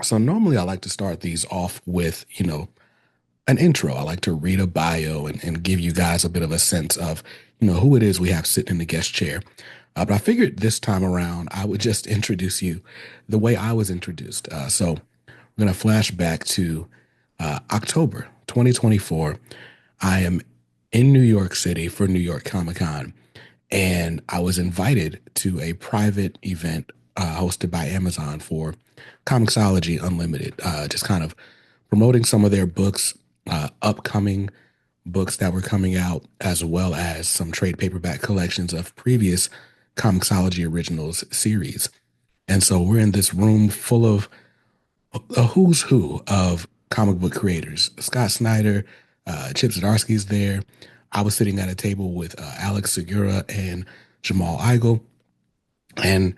So normally I like to start these off with, an intro. I like to read a bio and give you guys a bit of a sense of, who it is we have sitting in the guest chair. But I figured this time around I would just introduce you the way I was introduced. So we're going to flash back to October 2024. I am in New York City for New York Comic Con, and I was invited to a private event hosted by Amazon for Comixology Unlimited, just kind of promoting some of their books, upcoming books that were coming out, as well as some trade paperback collections of previous Comixology Originals series. And so we're in this room full of a who's who of comic book creators. Scott Snyder, Chip Zdarsky's there. I was sitting at a table with Alex Segura and Jamal Igle, and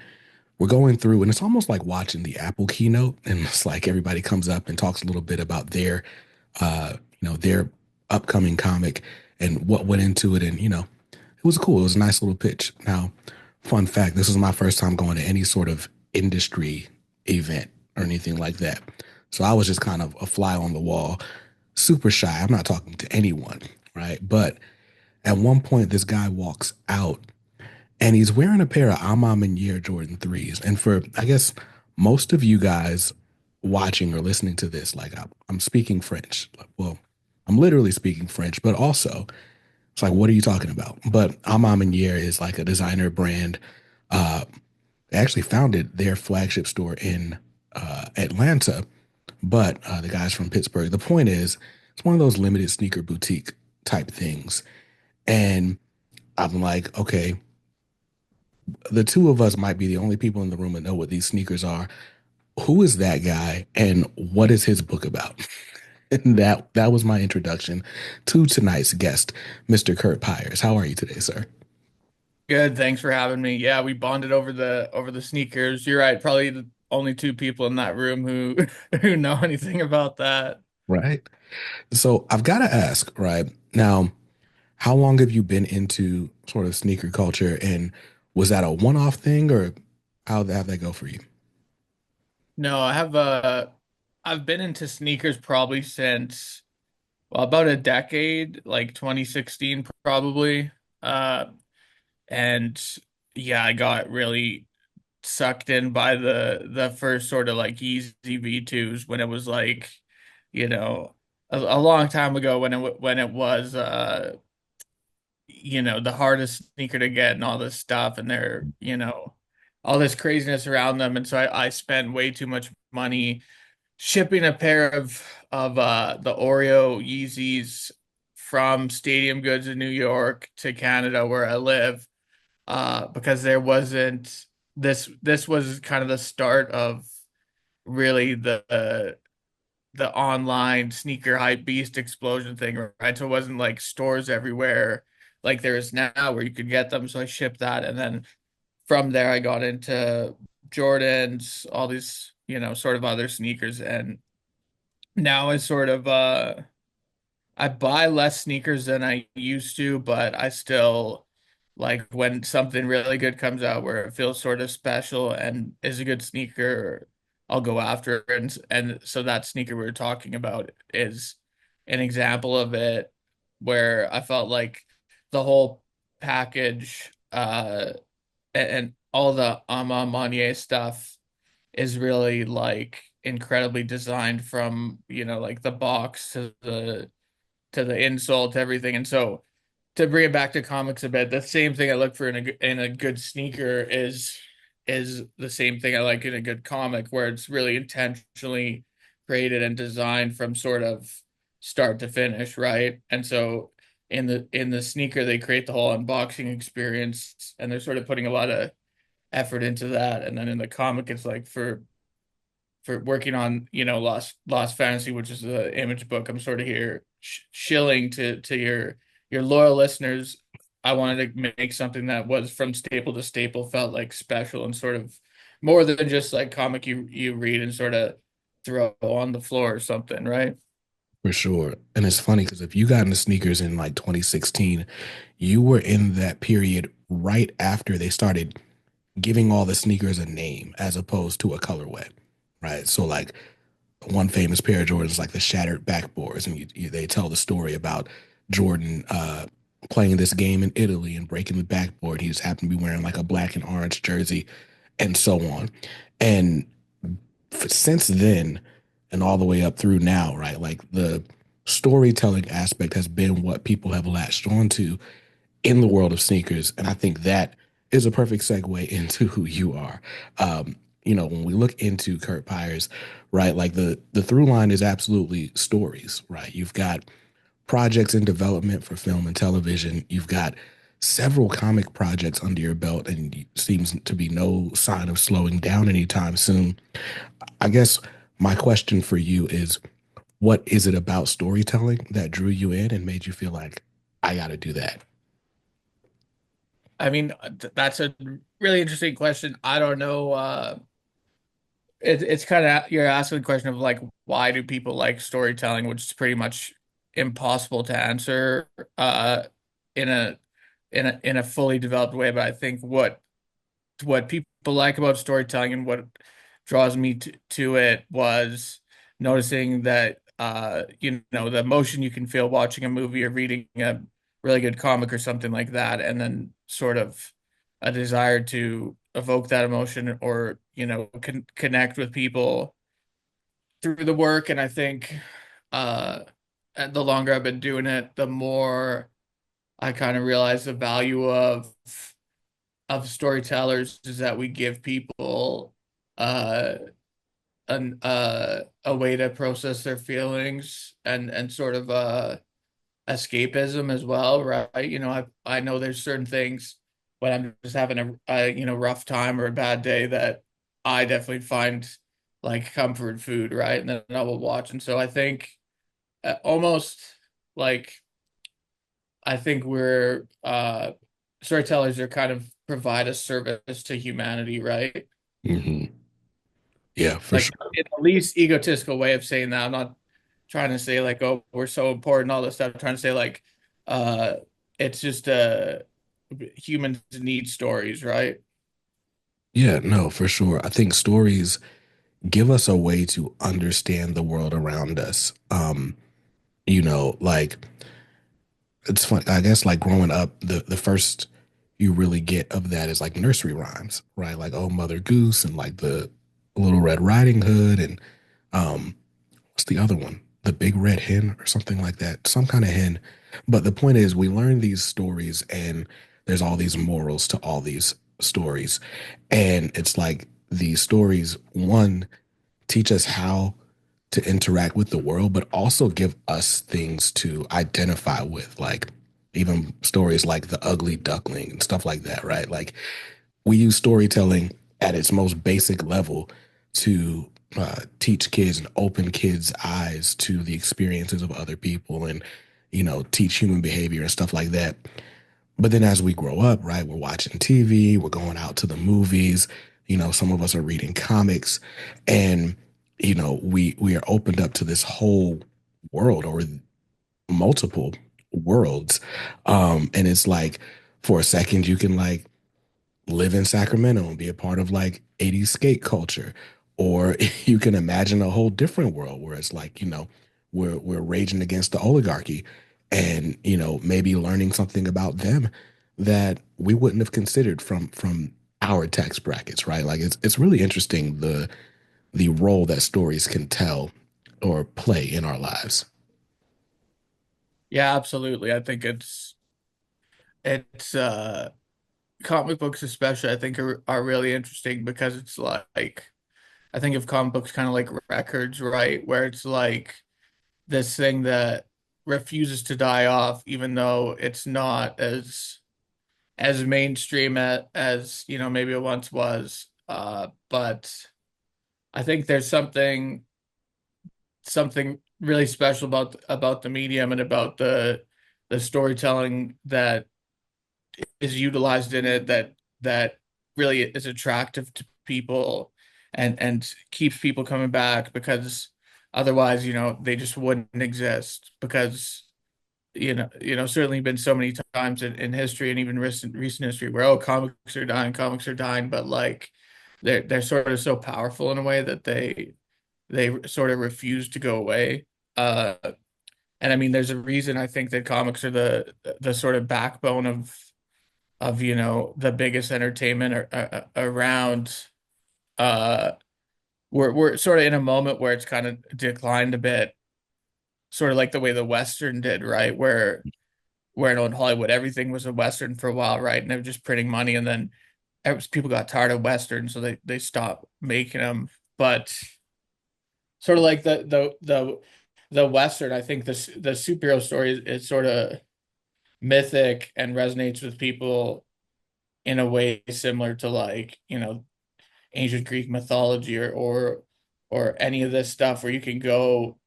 we're going through, and it's almost like watching the Apple keynote, and it's like everybody comes up and talks a little bit about their upcoming comic and what went into it, and it was cool. It was a nice little pitch. Now, fun fact: this was my first time going to any sort of industry event or anything like that. So I was just kind of a fly on the wall, super shy. I'm not talking to anyone, right? But at one point, this guy walks out and he's wearing a pair of Amam and Year Jordan 3s. And for, I guess, most of you guys watching or listening to this, like I'm speaking French. Well, I'm literally speaking French, but also it's like, what are you talking about? But Amam and Year is like a designer brand. Uh, they actually founded their flagship store in Atlanta, but the guys from Pittsburgh. The point is, it's one of those limited sneaker boutique type things. And I'm like, okay, the two of us might be the only people in the room that know what these sneakers are. Who is that guy and what is his book about? And that was my introduction to tonight's guest, Mr. Curt Pires. How are you today, sir? Good, thanks for having me. Yeah, we bonded over the sneakers. You're right, probably the only two people in that room who who know anything about that. Right. So I've got to ask, right now, how long have you been into sort of sneaker culture, and was that a one-off thing, or how'd that go for you? No, I've been into sneakers probably since about a decade, like 2016 probably. Uh and yeah, I got really sucked in by the first sort of like Yeezy V2s when it was like, you know, a long time ago when it was the hardest sneaker to get and all this stuff, and they're, all this craziness around them. And so I spent way too much money shipping a pair of the Oreo Yeezys from Stadium Goods in New York to Canada where I live, because there wasn't this was kind of the start of really the online sneaker hype beast explosion thing, right? So it wasn't like stores everywhere like there is now where you could get them. So I shipped that, and then from there I got into Jordans, all these, sort of other sneakers, and now it's sort of I buy less sneakers than I used to, but I still like when something really good comes out where it feels sort of special and is a good sneaker, I'll go after it. And so that sneaker we were talking about is an example of it, where I felt like the whole package and all the Ama Monier stuff is really like incredibly designed, from, like the box to the insole to everything. And so to bring it back to comics a bit, the same thing I look for in a good sneaker is the same thing I like in a good comic, where it's really intentionally created and designed from sort of start to finish, right? And so in the sneaker, they create the whole unboxing experience, and they're sort of putting a lot of effort into that. And then in the comic, it's like for working on, Lost Fantasy, which is the image book. I'm sort of here shilling to your loyal listeners. I wanted to make something that was from staple to staple, felt like special and sort of more than just like comic you read and sort of throw on the floor or something, right? For sure. And it's funny because if you got into sneakers in like 2016, you were in that period right after they started giving all the sneakers a name as opposed to a colorway. right? So like one famous pair of Jordans, like the shattered backboards, and they tell the story about Jordan playing this game in Italy and breaking the backboard. He just happened to be wearing like a black and orange jersey, and so on. And since then, and all the way up through now, right? Like the storytelling aspect has been what people have latched onto in the world of sneakers. And I think that is a perfect segue into who you are. When we look into Curt Pires, right, like the through line is absolutely stories, right? You've got projects in development for film and television. You've got several comic projects under your belt, and seems to be no sign of slowing down anytime soon. I guess my question for you is, what is it about storytelling that drew you in and made you feel like I got to do that? I mean, that's a really interesting question. I don't know. It's kind of you're asking the question of like why do people like storytelling, which is pretty much impossible to answer in a in a fully developed way. But I think what people like about storytelling and what draws me to it was noticing that the emotion you can feel watching a movie or reading a really good comic or something like that, and then sort of a desire to evoke that emotion or connect with people through the work. And I think uh and the longer I've been doing it, the more I kind of realize the value of storytellers is that we give people uh a way to process their feelings and sort of escapism as well, right? I know there's certain things when I'm just having a rough time or a bad day that I definitely find like comfort food, right? And then I will watch. And so I think almost like I think we're storytellers are kind of provide a service to humanity, right? Hmm. Yeah, for Like sure. in the least egotistical way of saying that. I'm not trying to say like, oh, we're so important, all this stuff. I'm trying to say like, uh, it's just humans need stories, right? Yeah, no, for sure. I think stories give us a way to understand the world around us. Like it's fun. I guess like growing up, the first you really get of that is like nursery rhymes, right? Like Oh Mother Goose and like the Little Red Riding Hood and um what's the other one? The Big Red Hen or something like that. Some kind of hen. But the point is we learn these stories and there's all these morals to all these stories. And it's like these stories, one, teach us how to interact with the world, but also give us things to identify with, like even stories like the ugly duckling and stuff like that, right? Like we use storytelling at its most basic level to teach kids and open kids' eyes to the experiences of other people and, teach human behavior and stuff like that. But then as we grow up, right, we're watching TV, we're going out to the movies, some of us are reading comics, and we are opened up to this whole world or multiple worlds. And it's like for a second you can like live in Sacramento and be a part of like 80s skate culture. Or you can imagine a whole different world where it's like, we're raging against the oligarchy and, maybe learning something about them that we wouldn't have considered from our tax brackets, right? Like it's really interesting the role that stories can tell or play in our lives. Yeah, absolutely. I think it's comic books especially I think are really interesting because it's like I think of comic books kind of like records, right? Where it's like this thing that refuses to die off even though it's not as mainstream as maybe it once was. But I think there's something really special about the medium and about the storytelling that is utilized in it that really is attractive to people and keeps people coming back because otherwise, they just wouldn't exist because certainly been so many times in history and even recent history where comics are dying, but like they're sort of so powerful in a way that they sort of refuse to go away. Uh, and I mean, there's a reason I think that comics are the sort of backbone of the biggest entertainment around. Uh, we're sort of in a moment where it's kind of declined a bit, sort of like the way the Western did, right? Where in Hollywood everything was a Western for a while, right? And they were just printing money, and then people got tired of Western, so they stopped making them. But sort of like the Western, I think the superhero story is sort of mythic and resonates with people in a way similar to like, ancient Greek mythology or any of this stuff where you can go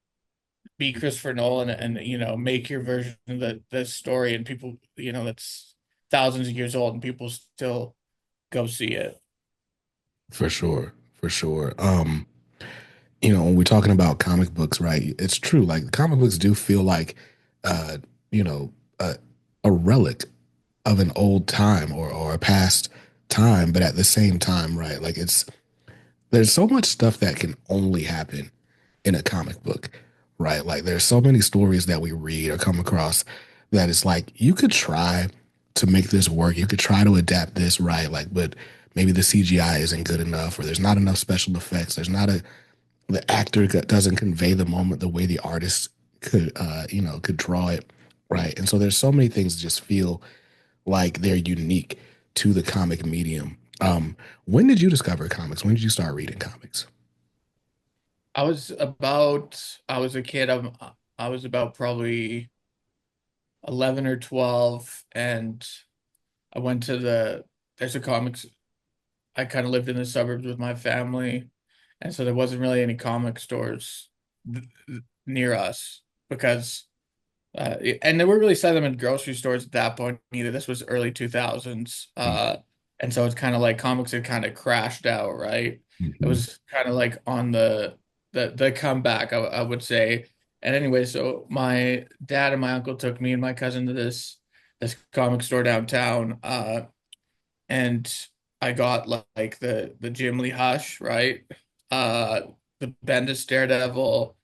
be Christopher Nolan and make your version of the story, and people, that's thousands of years old and people still go see it. For sure, for sure. When we're talking about comic books, right? It's true. Like comic books do feel like, uh, you know, a, a relic of an old time or a past time, but at the same time, right? Like there's so much stuff that can only happen in a comic book, right? Like there's so many stories that we read or come across that it's like you could try to make this work, you could try to adapt this, right? Like, but maybe the CGI isn't good enough, or there's not enough special effects. There's not a the actor doesn't convey the moment the way the artist could draw it, right? And so there's so many things that just feel like they're unique to the comic medium. When did you discover comics? When did you start reading comics? I was a kid. I was about probably 11 or 12, and I went to there's a comics. I kind of lived in the suburbs with my family, and so there wasn't really any comic stores near us because and they weren't really selling them in grocery stores at that point either. This was early 2000s. And so it's kind of like comics had kind of crashed out, right? It Mm-hmm. was kind of like on the comeback, I would say. And anyway, so my dad and my uncle took me and my cousin to this comic store downtown. And I got like the Jim Lee Hush, right? Uh, the Bendis Daredevil.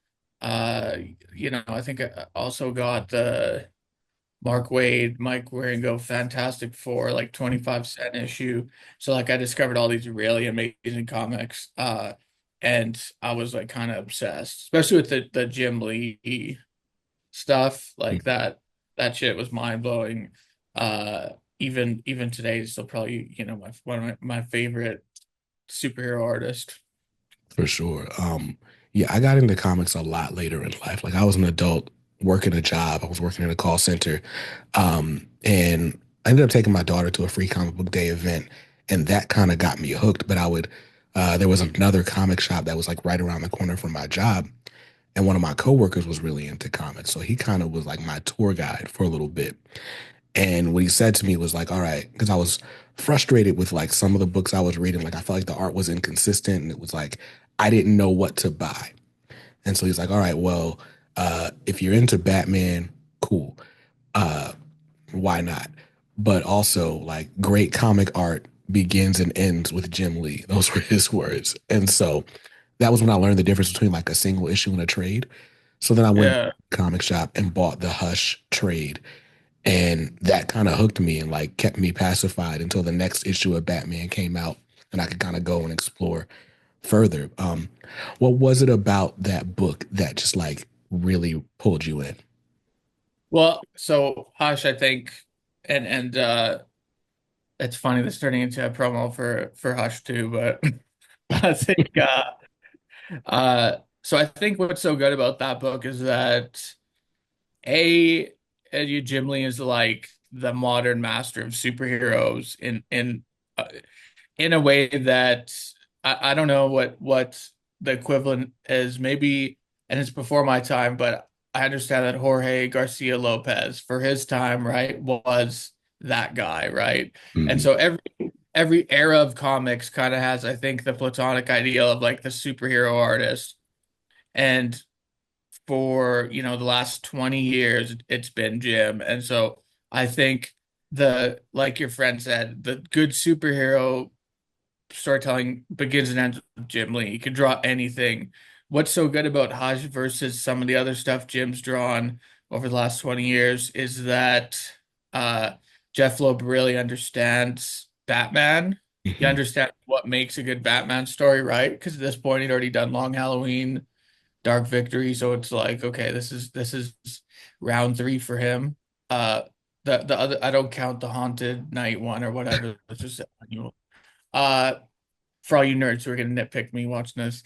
Uh, I think I also got the Mark Wade, Mike Waringo Fantastic Four, like 25-cent issue. So like I discovered all these really amazing comics. And I was like kind of obsessed, especially with the Jim Lee stuff. Like that shit was mind blowing. Uh, even today, still probably one of my favorite superhero artists. For sure. Yeah, I got into comics a lot later in life. Like I was an adult working a job. I was working in a call center. And I ended up taking my daughter to a free comic book day event, and that kind of got me hooked. But there was another comic shop that was like right around the corner from my job. And one of my coworkers was really into comics. So he kind of was like my tour guide for a little bit. And what he said to me was like, all right, because I was frustrated with like some of the books I was reading. Like I felt like the art was inconsistent and it was like I didn't know what to buy. And so he's like, all right, well, if you're into Batman, cool. Uh, why not? But also, like, great comic art begins and ends with Jim Lee. Those were his words. And so that was when I learned the difference between like a single issue and a trade. So then I went to Yeah. the comic shop and bought the Hush trade. And that kind of hooked me and like kept me pacified until the next issue of Batman came out and I could kind of go and explore further. What was it about that book that just like really pulled you in? Well, so Hush, I think, and it's funny this turning into a promo for Hush too, but I think so I think what's so good about that book is that A Jim Lee is like the modern master of superheroes uh, in a way that I don't know what the equivalent is, maybe, and it's before my time, but I understand that Jorge Garcia Lopez for his time, right, was that guy, right? And Mhm. so every era of comics kind of has, I think, the platonic ideal of like the superhero artist. And for, the last 20 years, it's been Jim. And so I think like your friend said, the good superhero storytelling begins and ends with Jim Lee. He could draw anything. What's so good about Hush versus some of the other stuff Jim's drawn over the last 20 years is that uh, Jeff Loeb really understands Batman. He Hmm. understands what makes a good Batman story, right? Because at this point, he'd already done Long Halloween, Dark Victory, so it's like, okay, this is round three for him. Uh, the other, I don't count the Haunted Night one or whatever. It's just annual. Uh, for all you nerds who are gonna nitpick me watching this.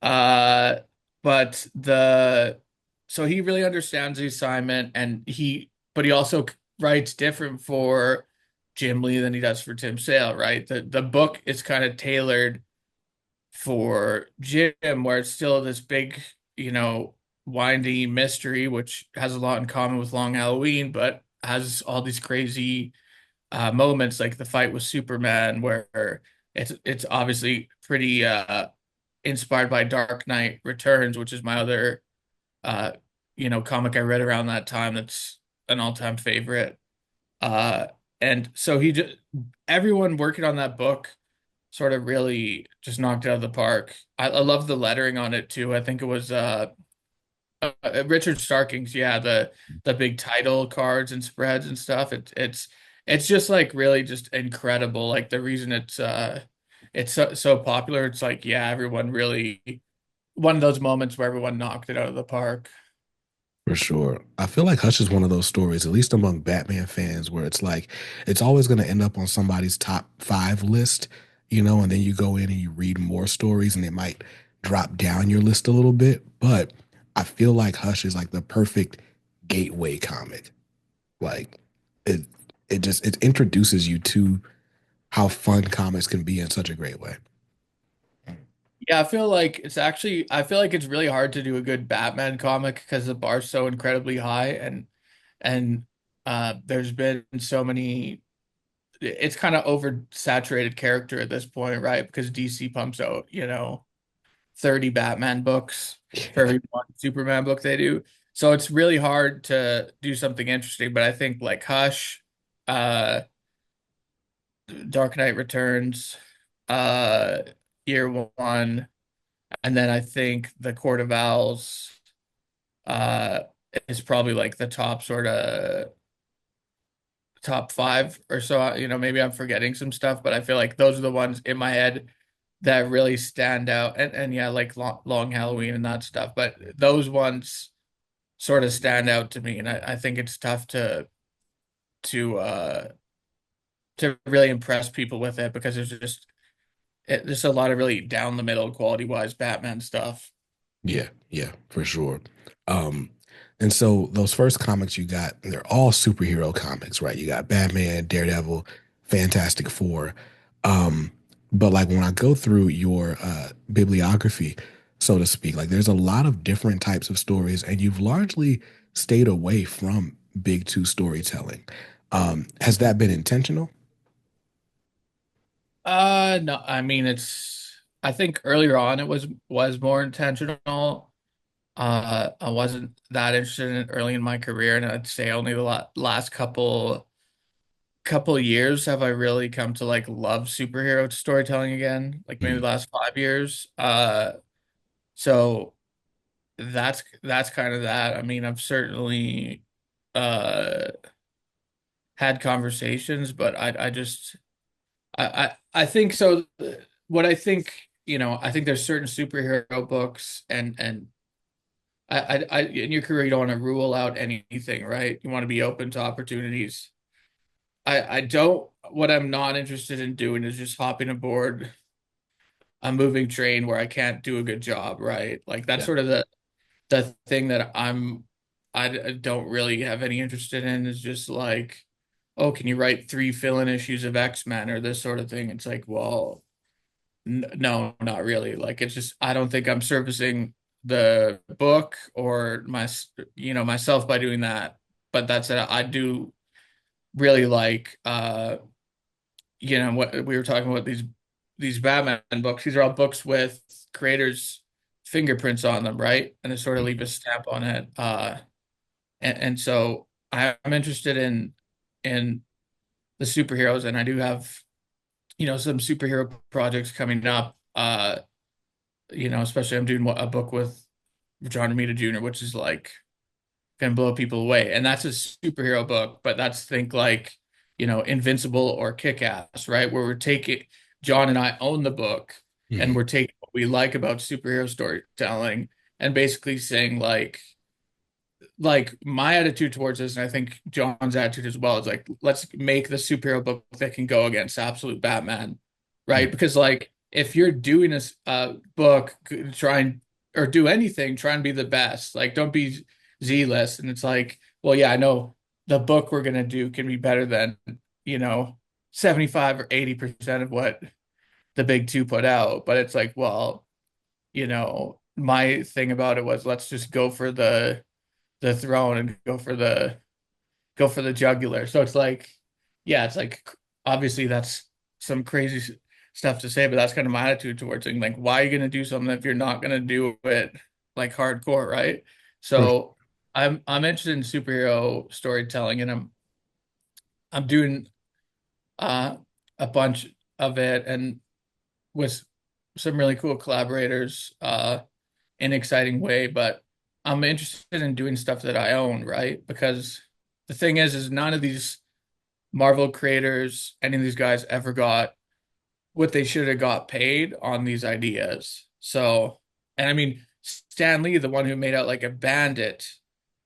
Uh, but the so he really understands the assignment, and but he also writes different for Jim Lee than he does for Tim Sale, right? The book is kind of tailored for Jim, where it's still this big, you know, windy mystery, which has a lot in common with Long Halloween, but has all these crazy moments like the fight with Superman, where it's obviously pretty inspired by Dark Knight Returns, which is my other uh comic I read around that time that's an all-time favorite. Uh and so he just everyone working on that book sort of really just knocked it out of the park. I love the lettering on it too. I think it was Richard Starking's, yeah, the big title cards and spreads and stuff. It's just like really just incredible. Like the reason it's so popular, it's like, yeah, everyone really one of those moments where everyone knocked it out of the park. For sure. I feel like Hush is one of those stories, at least among Batman fans, where it's like it's always going to end up on somebody's top five list, and then you go in and you read more stories and it might drop down your list a little bit. But I feel like Hush is like the perfect gateway comic. Like it it introduces you to how fun comics can be in such a great way. Yeah, I feel like it's really hard to do a good Batman comic because the bar's so incredibly high, and there's been so many, it's kind of oversaturated character at this point, right? Because DC pumps out, 30 Batman books for Yeah. every one Superman book they do. So it's really hard to do something interesting, but I think like Hush, uh Dark Knight Returns, uh Year One, and then I think The Court of Owls uh is probably like the top sort of top five or so. Maybe I'm forgetting some stuff, but I feel like those are the ones in my head that really stand out. And yeah, like Long Halloween and that stuff. But those ones sort of stand out to me, and I think it's tough to uh to really impress people with it because there's a lot of really down the middle quality wise Batman stuff. Yeah, yeah, for sure. Um, and so those first comics you got, they're all superhero comics, right? You got Batman, Daredevil, Fantastic Four. Um, but like when I go through your bibliography, so to speak, like there's a lot of different types of stories, and you've largely stayed away from big two storytelling. Has that been intentional? No, I mean I think earlier on it was more intentional. I wasn't that interested in it early in my career, and I'd say only the last couple years have I really come to like love superhero storytelling again, like maybe Mm, the last 5 years. So that's kind of that. I mean, I've certainly uh had conversations, but I just I think so. What I think, I think there's certain superhero books, and in your career you don't want to rule out anything, right? You want to be open to opportunities. I don't. What I'm not interested in doing is just hopping aboard a moving train where I can't do a good job, right? Like that's yeah. sort of the thing that I don't really have any interest in is just like, oh, can you write three fill-in issues of X-Men or this sort of thing? It's like, well, n no, not really. Like it's just I don't think I'm servicing the book or myself by doing that. But that's it. I do really like what we were talking about, these Batman books. These are all books with creators' fingerprints on them, right? And they sort of leave a stamp on it. And so I'm interested in the superheroes, and I do have some superhero projects coming up. Especially I'm doing a book with John Romita Jr., which is like gonna blow people away. And that's a superhero book, but that's think like, Invincible or Kick-Ass, right? Where we're taking John and I own the book and Mhm. we're taking what we like about superhero storytelling and basically saying like my attitude towards this, and I think John's attitude as well, is like, let's make the superhero book that can go against absolute Batman, right? Mhm. Because like if you're doing a book, trying or do anything, try and be the best. Like don't be Z-list. And it's like, well, yeah, I know the book we're gonna do can be better than, you know, 75 or 80% of what the big two put out. But it's like, well, my thing about it was let's just go for the throne and go for the jugular. So it's like, yeah, it's like obviously that's some crazy stuff to say, but that's kind of my attitude towards it. Like, why are you gonna do something if you're not gonna do it like hardcore, right? For sure. So I'm interested in superhero storytelling, and I'm doing uh a bunch of it and with some really cool collaborators in an exciting way, but I'm interested in doing stuff that I own, right? Because the thing is none of these Marvel creators, any of these guys ever got what they should have got paid on these ideas. So, and I mean, Stan Lee, the one who made out like a bandit,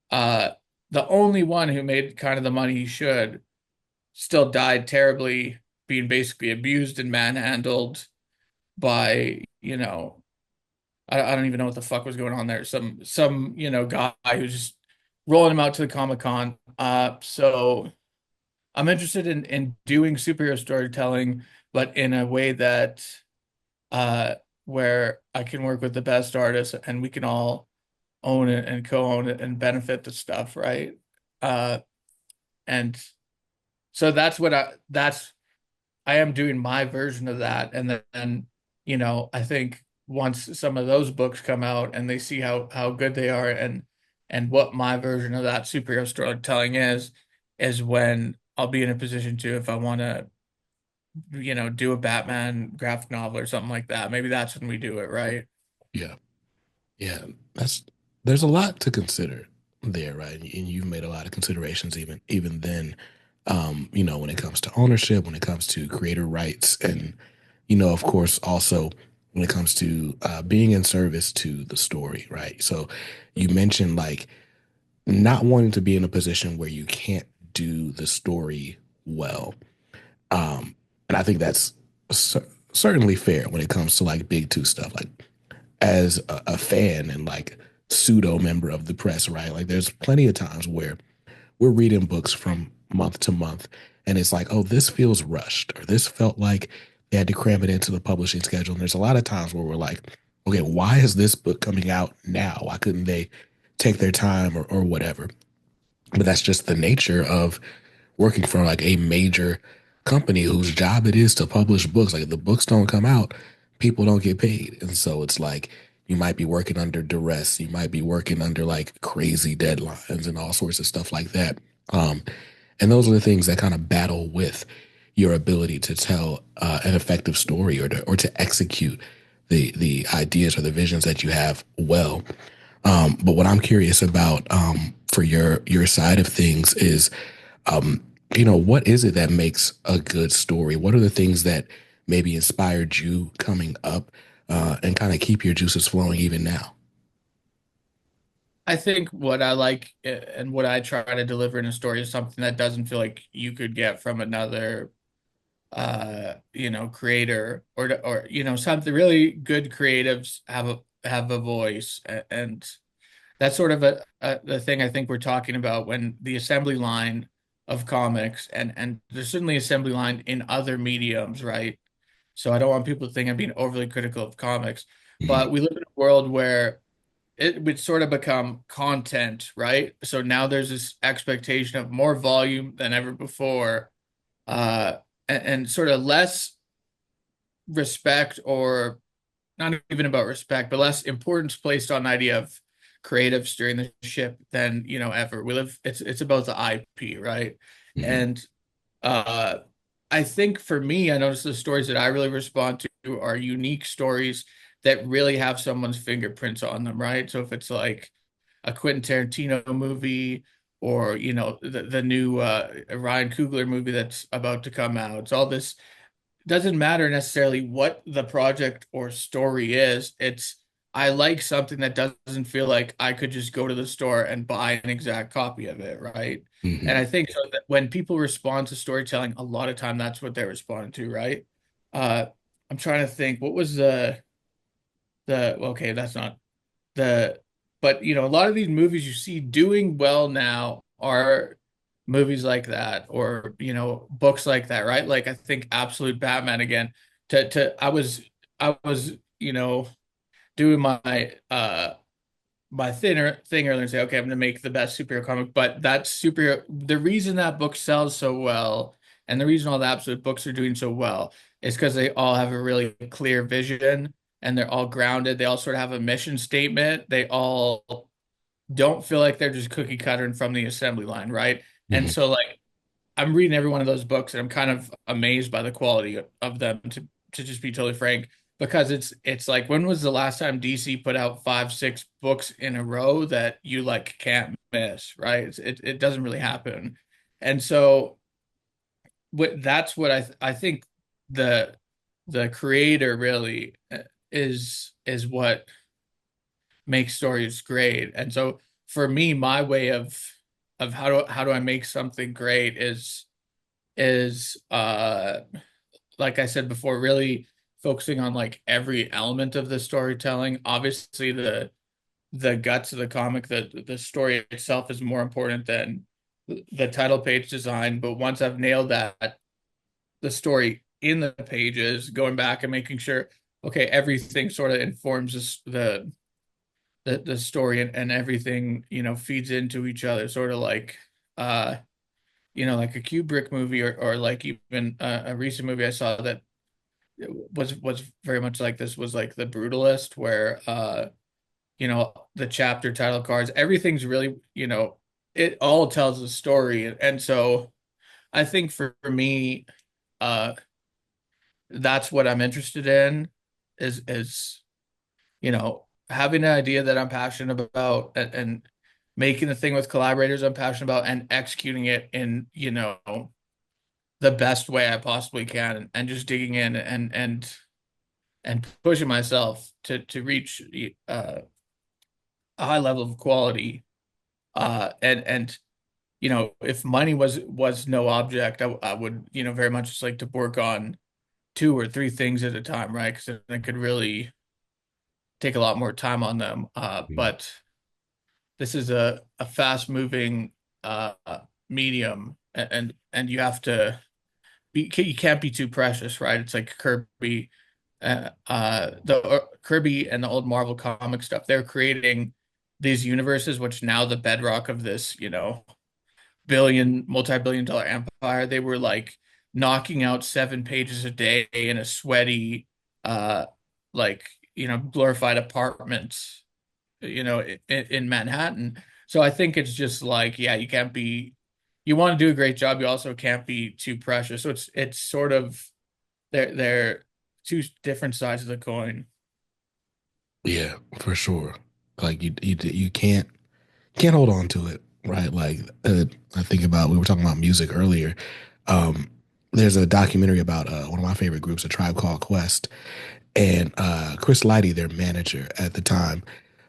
uh, the only one who made kind of the money he should, still died terribly, being basically abused and manhandled by, I don't even know what the fuck was going on there. Some guy who's just rolling him out to the Comic Con. So I'm interested in doing superhero storytelling, but in a way that uh where I can work with the best artists and we can all own it and co-own it and benefit the stuff, right? Uh and so I am doing my version of that. And then, I think once some of those books come out and they see how good they are and what my version of that superhero storytelling is when I'll be in a position to, if I want to, do a Batman graphic novel or something like that. Maybe that's when we do it, right? Yeah. Yeah. That's there's a lot to consider there, right? And you've made a lot of considerations even then, when it comes to ownership, when it comes to creator rights, and of course, also when it comes to being in service to the story, right? So you mentioned like not wanting to be in a position where you can't do the story well. And I think that's cer- certainly fair when it comes to like big two stuff. Like as a fan and like pseudo member of the press, right? Like there's plenty of times where we're reading books from month to month and it's like, oh, this feels rushed or this felt like they had to cram it into the publishing schedule. And there's a lot of times where we're like, okay, why is this book coming out now? Why couldn't they take their time or whatever? But that's just the nature of working for like a major company whose job it is to publish books. Like if the books don't come out, people don't get paid. And so it's like you might be working under duress. You might be working under like crazy deadlines and all sorts of stuff like that. Um, and those are the things that kind of battle with your ability to tell an effective story or to execute the ideas or the visions that you have well. But what I'm curious about for your side of things is um, what is it that makes a good story? What are the things that maybe inspired you coming up and kind of keep your juices flowing even now? I think what I like and what I try to deliver in a story is something that doesn't feel like you could get from another creator or something. Really good creatives have a voice, and that's sort of the thing I think we're talking about when the assembly line of comics, and there's certainly assembly line in other mediums, right? So I don't want people to think I'm being overly critical of comics, Mhm. but we live in a world where it would sort of become content, right? So now there's this expectation of more volume than ever before, uh, and sort of less respect, or not even about respect, but less importance placed on the idea of creatives during the ship than ever. We live, it's about the IP, right? Mhm. And uh I think for me, I notice the stories that I really respond to are unique stories that really have someone's fingerprints on them, right? So if it's like a Quentin Tarantino movie or, the new Ryan Coogler movie that's about to come out, it's all this doesn't matter necessarily what the project or story is. It's I like something that doesn't feel like I could just go to the store and buy an exact copy of it, right? And Hmm. I think so that when people respond to storytelling, a lot of time that's what they're responding to, right? Uh, I'm trying to think, what was okay, that's not the but a lot of these movies you see doing well now are movies like that or books like that, right? Like I think Absolute Batman again to I was doing my thinner thing earlier and say, okay, I'm gonna make the best superhero comic, but that superhero, the reason that book sells so well, and the reason all the Absolute books are doing so well, is because they all have a really clear vision and they're all grounded. They all sort of have a mission statement. They all don't feel like they're just cookie cuttering from the assembly line, right? And Hmm. so like I'm reading every one of those books and I'm kind of amazed by the quality of them to just be totally frank because it's like when was the last time DC put out 5, 6 books in a row that you like can't miss, right? It doesn't really happen. And so that's what I think the the creator really is what makes stories great. And so for me, my way of how do I make something great is like I said before, really focusing on like every element of the storytelling. Obviously, the guts of the comic, the story itself is more important than the title page design. But once I've nailed that, the story in the pages, going back and making sure, okay, everything sort of informs the story and everything, feeds into each other, sort of like uh like a Kubrick movie or like even a recent movie I saw that was very much like this was like The Brutalist, where the chapter title cards, everything's really, it all tells a story. And so I think for me, uh that's what I'm interested in is having an idea that I'm passionate about and making the thing with collaborators I'm passionate about and executing it in, the best way I possibly can and just digging in and pushing myself to reach a high level of quality. And if money was no object, I would, very much just like to work on 2 or 3 things at a time, right? Because I could really take a lot more time on them. But this is a fast moving medium, and you have to you can't be too precious, right? It's like Kirby and the old Marvel comic stuff. They're creating these universes, which now the bedrock of this, multi-billion dollar empire. They were like knocking out 7 pages a day in a sweaty, uh, like glorified apartments, in Manhattan. So I think it's just like, yeah, you can't be. You want to do a great job, you also can't be too precious. So it's sort of they're two different sides of the coin. Yeah, for sure. Like you can't hold on to it, right? Like I think about we were talking about music earlier. Um, there's a documentary about one of my favorite groups, A Tribe Called Quest, and Chris Lighty, their manager at the time.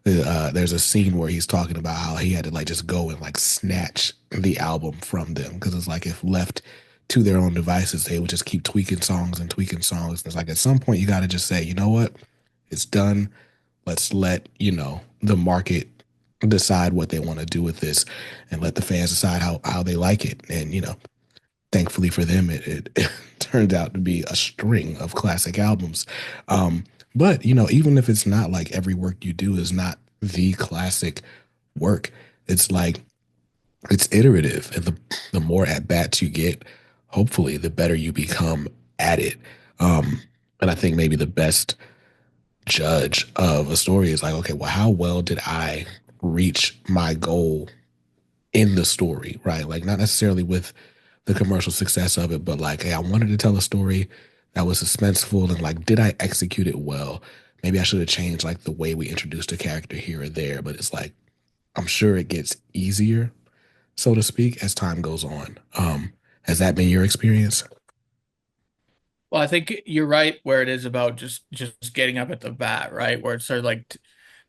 There's a scene where he's talking about how he had to like just go and like snatch the album from them because it's like if left to their own devices, they would just keep tweaking songs and tweaking songs. And it's like at some point you got to just say, you know what, it's done. Let's let, the market decide what they want to do with this and let the fans decide how they like it. And, thankfully for them, it turned out to be a string of classic albums. But, even if it's not like every work you do is not the classic work, it's like it's iterative. And the more at bats you get, hopefully, the better you become at it. Um, and I think maybe the best judge of a story is like, okay, well, how well did I reach my goal in the story, right? Like, not necessarily with the commercial success of it, but like, hey, I wanted to tell a story that was suspenseful and like, did I execute it well? Maybe I should have changed like the way we introduced a character here or there, but it's like I'm sure it gets easier, so to speak, as time goes on. Has that been your experience? Well, I think you're right where it is about just getting up at the bat, right? Where it's sort of like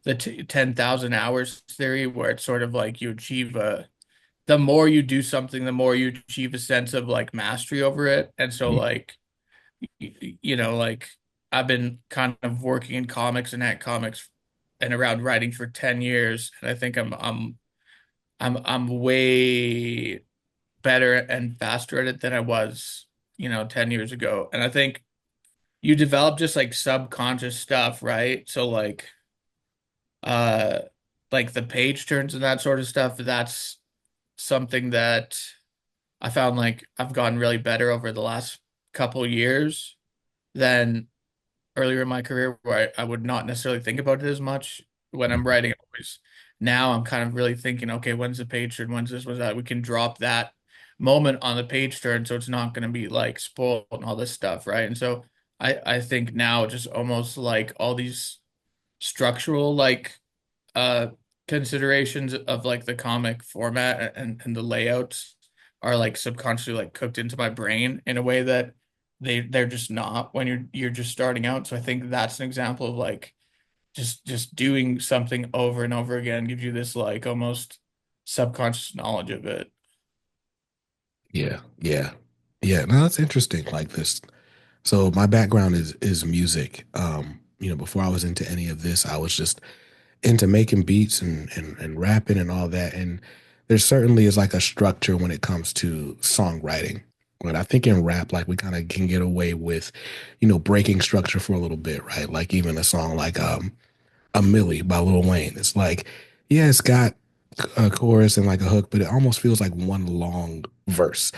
the t 10,000 hours theory, where it's sort of like you achieve a the more you do something, the more you achieve a sense of like mastery over it. And so like like I've been kind of working in comics and at comics and around writing for 10 years, and I think I'm way better and faster at it than I was, 10 years ago. And I think you develop just like subconscious stuff, right? So uh like the page turns and that sort of stuff, that's something that I found like I've gotten really better over the last couple years than earlier in my career where I would not necessarily think about it as much when I'm writing. Always now I'm kind of really thinking, okay, when's the page turn? When's this? When's that? We can drop that moment on the page turn, so it's not going to be like spoiled and all this stuff, right? And so I think now just almost like all these structural like uh considerations of like the comic format and the layouts are like subconsciously like cooked into my brain in a way that they're just not when you're just starting out. So I think that's an example of like just doing something over and over again gives you this like almost subconscious knowledge of it. Yeah, yeah, yeah. No, that's interesting. Like this. So my background is music. Before I was into any of this, I was just into making beats and rapping and all that. And there certainly is like a structure when it comes to songwriting. But I think in rap, like we kind of can get away with, breaking structure for a little bit, right? Like even a song like a Millie by Lil Wayne. It's like, yeah, it's got a chorus and like a hook, but it almost feels like one long verse.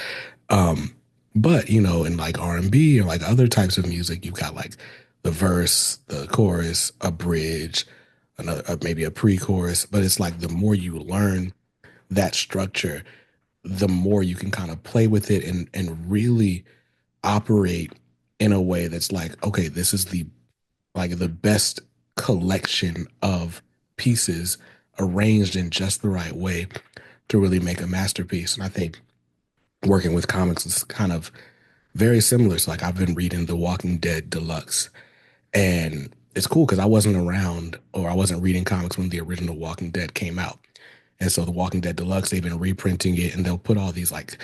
Um, but in like R&B and like other types of music, you've got like the verse, the chorus, a bridge, another maybe a pre-chorus. But it's like the more you learn that structure, the more you can kind of play with it and really operate in a way that's like, okay, this is the best collection of pieces arranged in just the right way to really make a masterpiece. And I think working with comics is kind of very similar. So like I've been reading The Walking Dead Deluxe, and it's cool because I wasn't around or I wasn't reading comics when the original Walking Dead came out. And so The Walking Dead Deluxe, they've been reprinting it and they'll put all these like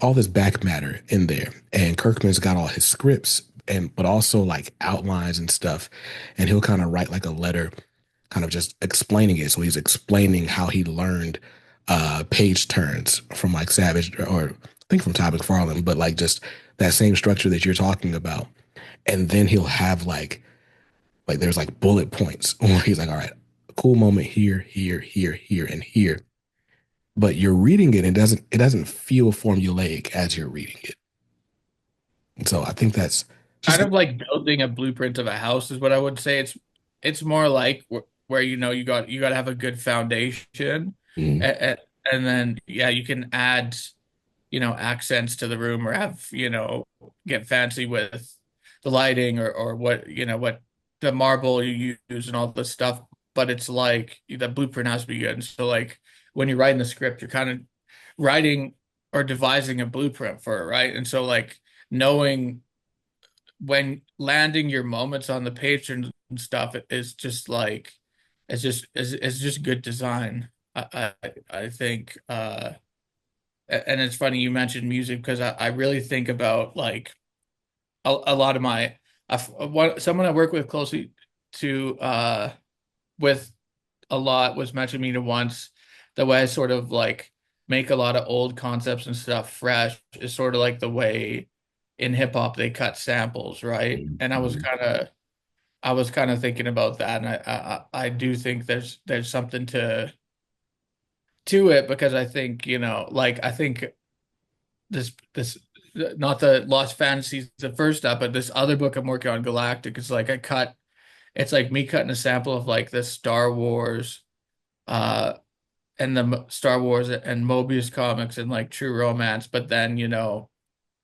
all this back matter in there. And Kirkman's got all his scripts and but also like outlines and stuff. And he'll kind of write like a letter, kind of just explaining it. So he's explaining how he learned page turns from like Savage or I think from Todd McFarlane, but like just that same structure that you're talking about. And then he'll have like there's like bullet points where he's like, all right, cool moment here, here, here, here, and here. But you're reading it, and it doesn't feel formulaic as you're reading it. And so I think that's just Kind of like building a blueprint of a house is what I would say. It's more like where you got to have a good foundation, mm, and, and then yeah, you can add accents to the room or have get fancy with the lighting or what the marble you use and all this stuff. But it's like the blueprint has to be good. And so like when you're writing the script, you're kind of writing or devising a blueprint for it, right? And so like knowing when landing your moments on the page and stuff is just like it's just good design. I think and it's funny you mentioned music because I really think about like a lot of my someone I work with closely to with a lot was mentioned to me once the way I sort of like make a lot of old concepts and stuff fresh is sort of like the way in hip hop they cut samples, right? mm, And mm. I was kind of thinking about that, and I do think there's something to it because I think like I think this not the Lost Fantasies the first up, but this other book I'm working on, Galactic, is like it's like me cutting a sample of like the Star Wars uh Star Wars and Mobius comics and like True Romance, but then,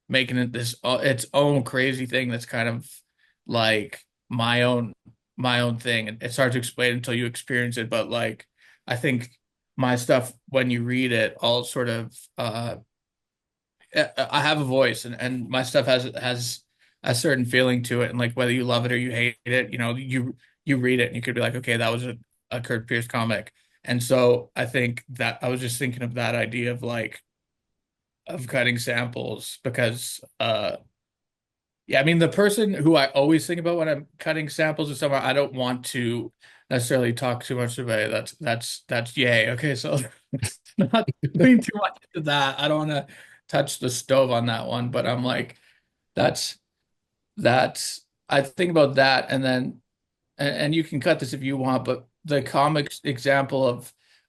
making it this its own crazy thing that's kind of like my own thing. And it's hard to explain until you experience it, but like I think my stuff when you read it all sort of I have a voice, and my stuff has a certain feeling to it, and like whether you love it or you hate it, you read it and you could be like, okay, that was a Curt Pierce comic. And so I think that I was just thinking of that idea of like of cutting samples because yeah, I mean the person who I always think about when I'm cutting samples of someone, I don't want to necessarily talk too much about it. That's yay. Okay, so not doing too much to that. I don't want to touch the stove on that one, but I'm like, that's I think about that, and then and you can cut this if you want, but the comics example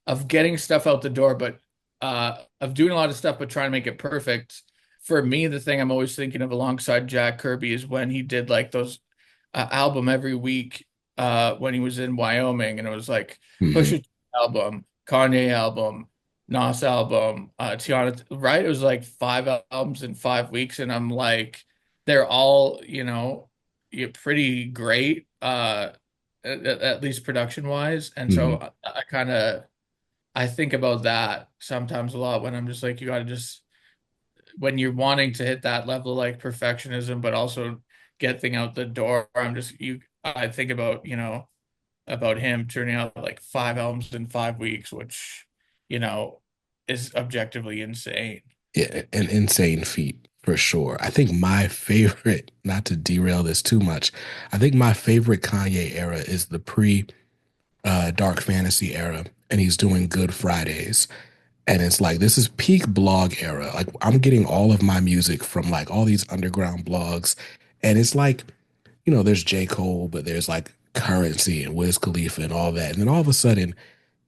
of getting stuff out the door, but of doing a lot of stuff but trying to make it perfect. For me, the thing I'm always thinking of alongside Jack Kirby is when he did like those album every week when he was in Wyoming, and it was like Mhm. Pusha T album, Kanye album, Nas album, Tiana, right? It was like five albums in 5 weeks, and I'm like, they're all, pretty great, at least production wise. And so Mhm. I kind of I think about that sometimes a lot when I'm just like, you got to just when you're wanting to hit that level of like perfectionism, but also get thing out the door. I think about, about him turning out like five albums in 5 weeks, which, you know, is objectively insane. Yeah, an insane feat for sure. I think my favorite, not to derail this too much, I think my favorite Kanye era is the pre Dark Fantasy era, and he's doing Good Fridays. And it's like this is peak blog era. Like I'm getting all of my music from like all these underground blogs. And it's like, there's J. Cole, but there's like Currency and Wiz Khalifa and all that. And then all of a sudden,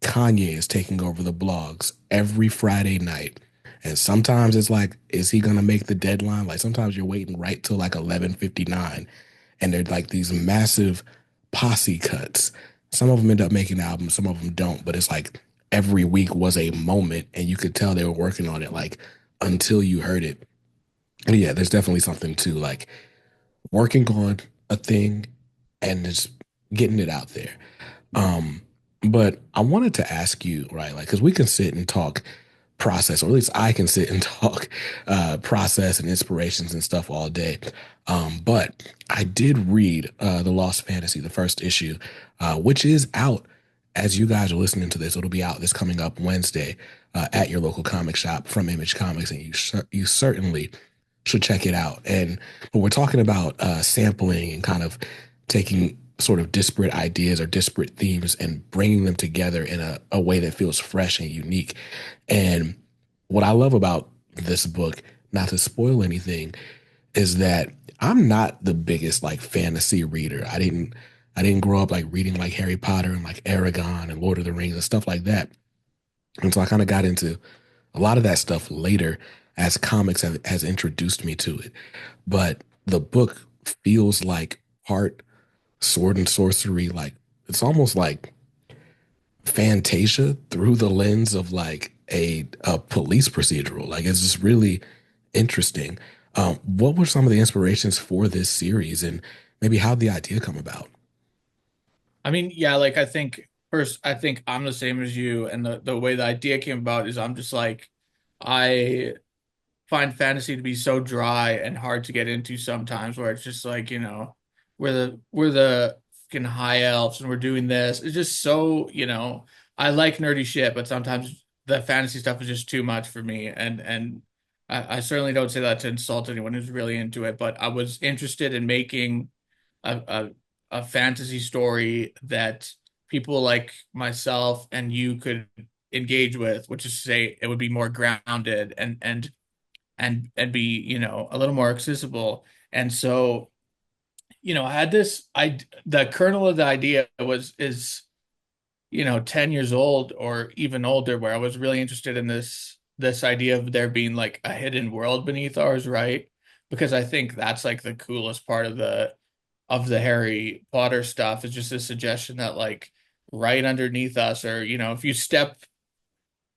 Kanye is taking over the blogs every Friday night. And sometimes it's like, is he gonna make the deadline? Like sometimes you're waiting right till like 11:59, and they're like these massive posse cuts. Some of them end up making albums, some of them don't, but it's like every week was a moment, and you could tell they were working on it like until you heard it. And yeah, there's definitely something to like working on a thing and just getting it out there. Um, but I wanted to ask you, right, like, because we can sit and talk process, or at least I can sit and talk process and inspirations and stuff all day. But I did read The Lost Fantasy, the first issue, which is out as you guys are listening to this. It'll be out this coming up Wednesday at your local comic shop from Image Comics, and you certainly should check it out. And when we're talking about sampling and kind of taking sort of disparate ideas or disparate themes and bringing them together in a way that feels fresh and unique. And what I love about this book, not to spoil anything, is that I'm not the biggest like fantasy reader. I didn't grow up like reading like Harry Potter and like Aragon and Lord of the Rings and stuff like that. And so I kind of got into a lot of that stuff later as comics has introduced me to it. But the book feels like part sword and sorcery. Like it's almost like Fantasia through the lens of like a police procedural. Like it's just really interesting. What were some of the inspirations for this series, and maybe how the idea come about? I mean, yeah, like I think I'm the same as you, and the way the idea came about is I'm just like I find fantasy to be so dry and hard to get into sometimes, where it's just like, we're the fucking high elves and we're doing this. It's just so, I like nerdy shit, but sometimes the fantasy stuff is just too much for me. And I certainly don't say that to insult anyone who's really into it, but I was interested in making a a, a fantasy story that people like myself and you could engage with, which is to say it would be more grounded and be, a little more accessible. And so, I had the kernel of the idea is 10 years old or even older, where I was really interested in this idea of there being like a hidden world beneath ours, right? Because I think that's like the coolest part of the Harry Potter stuff is just a suggestion that like right underneath us, or if you step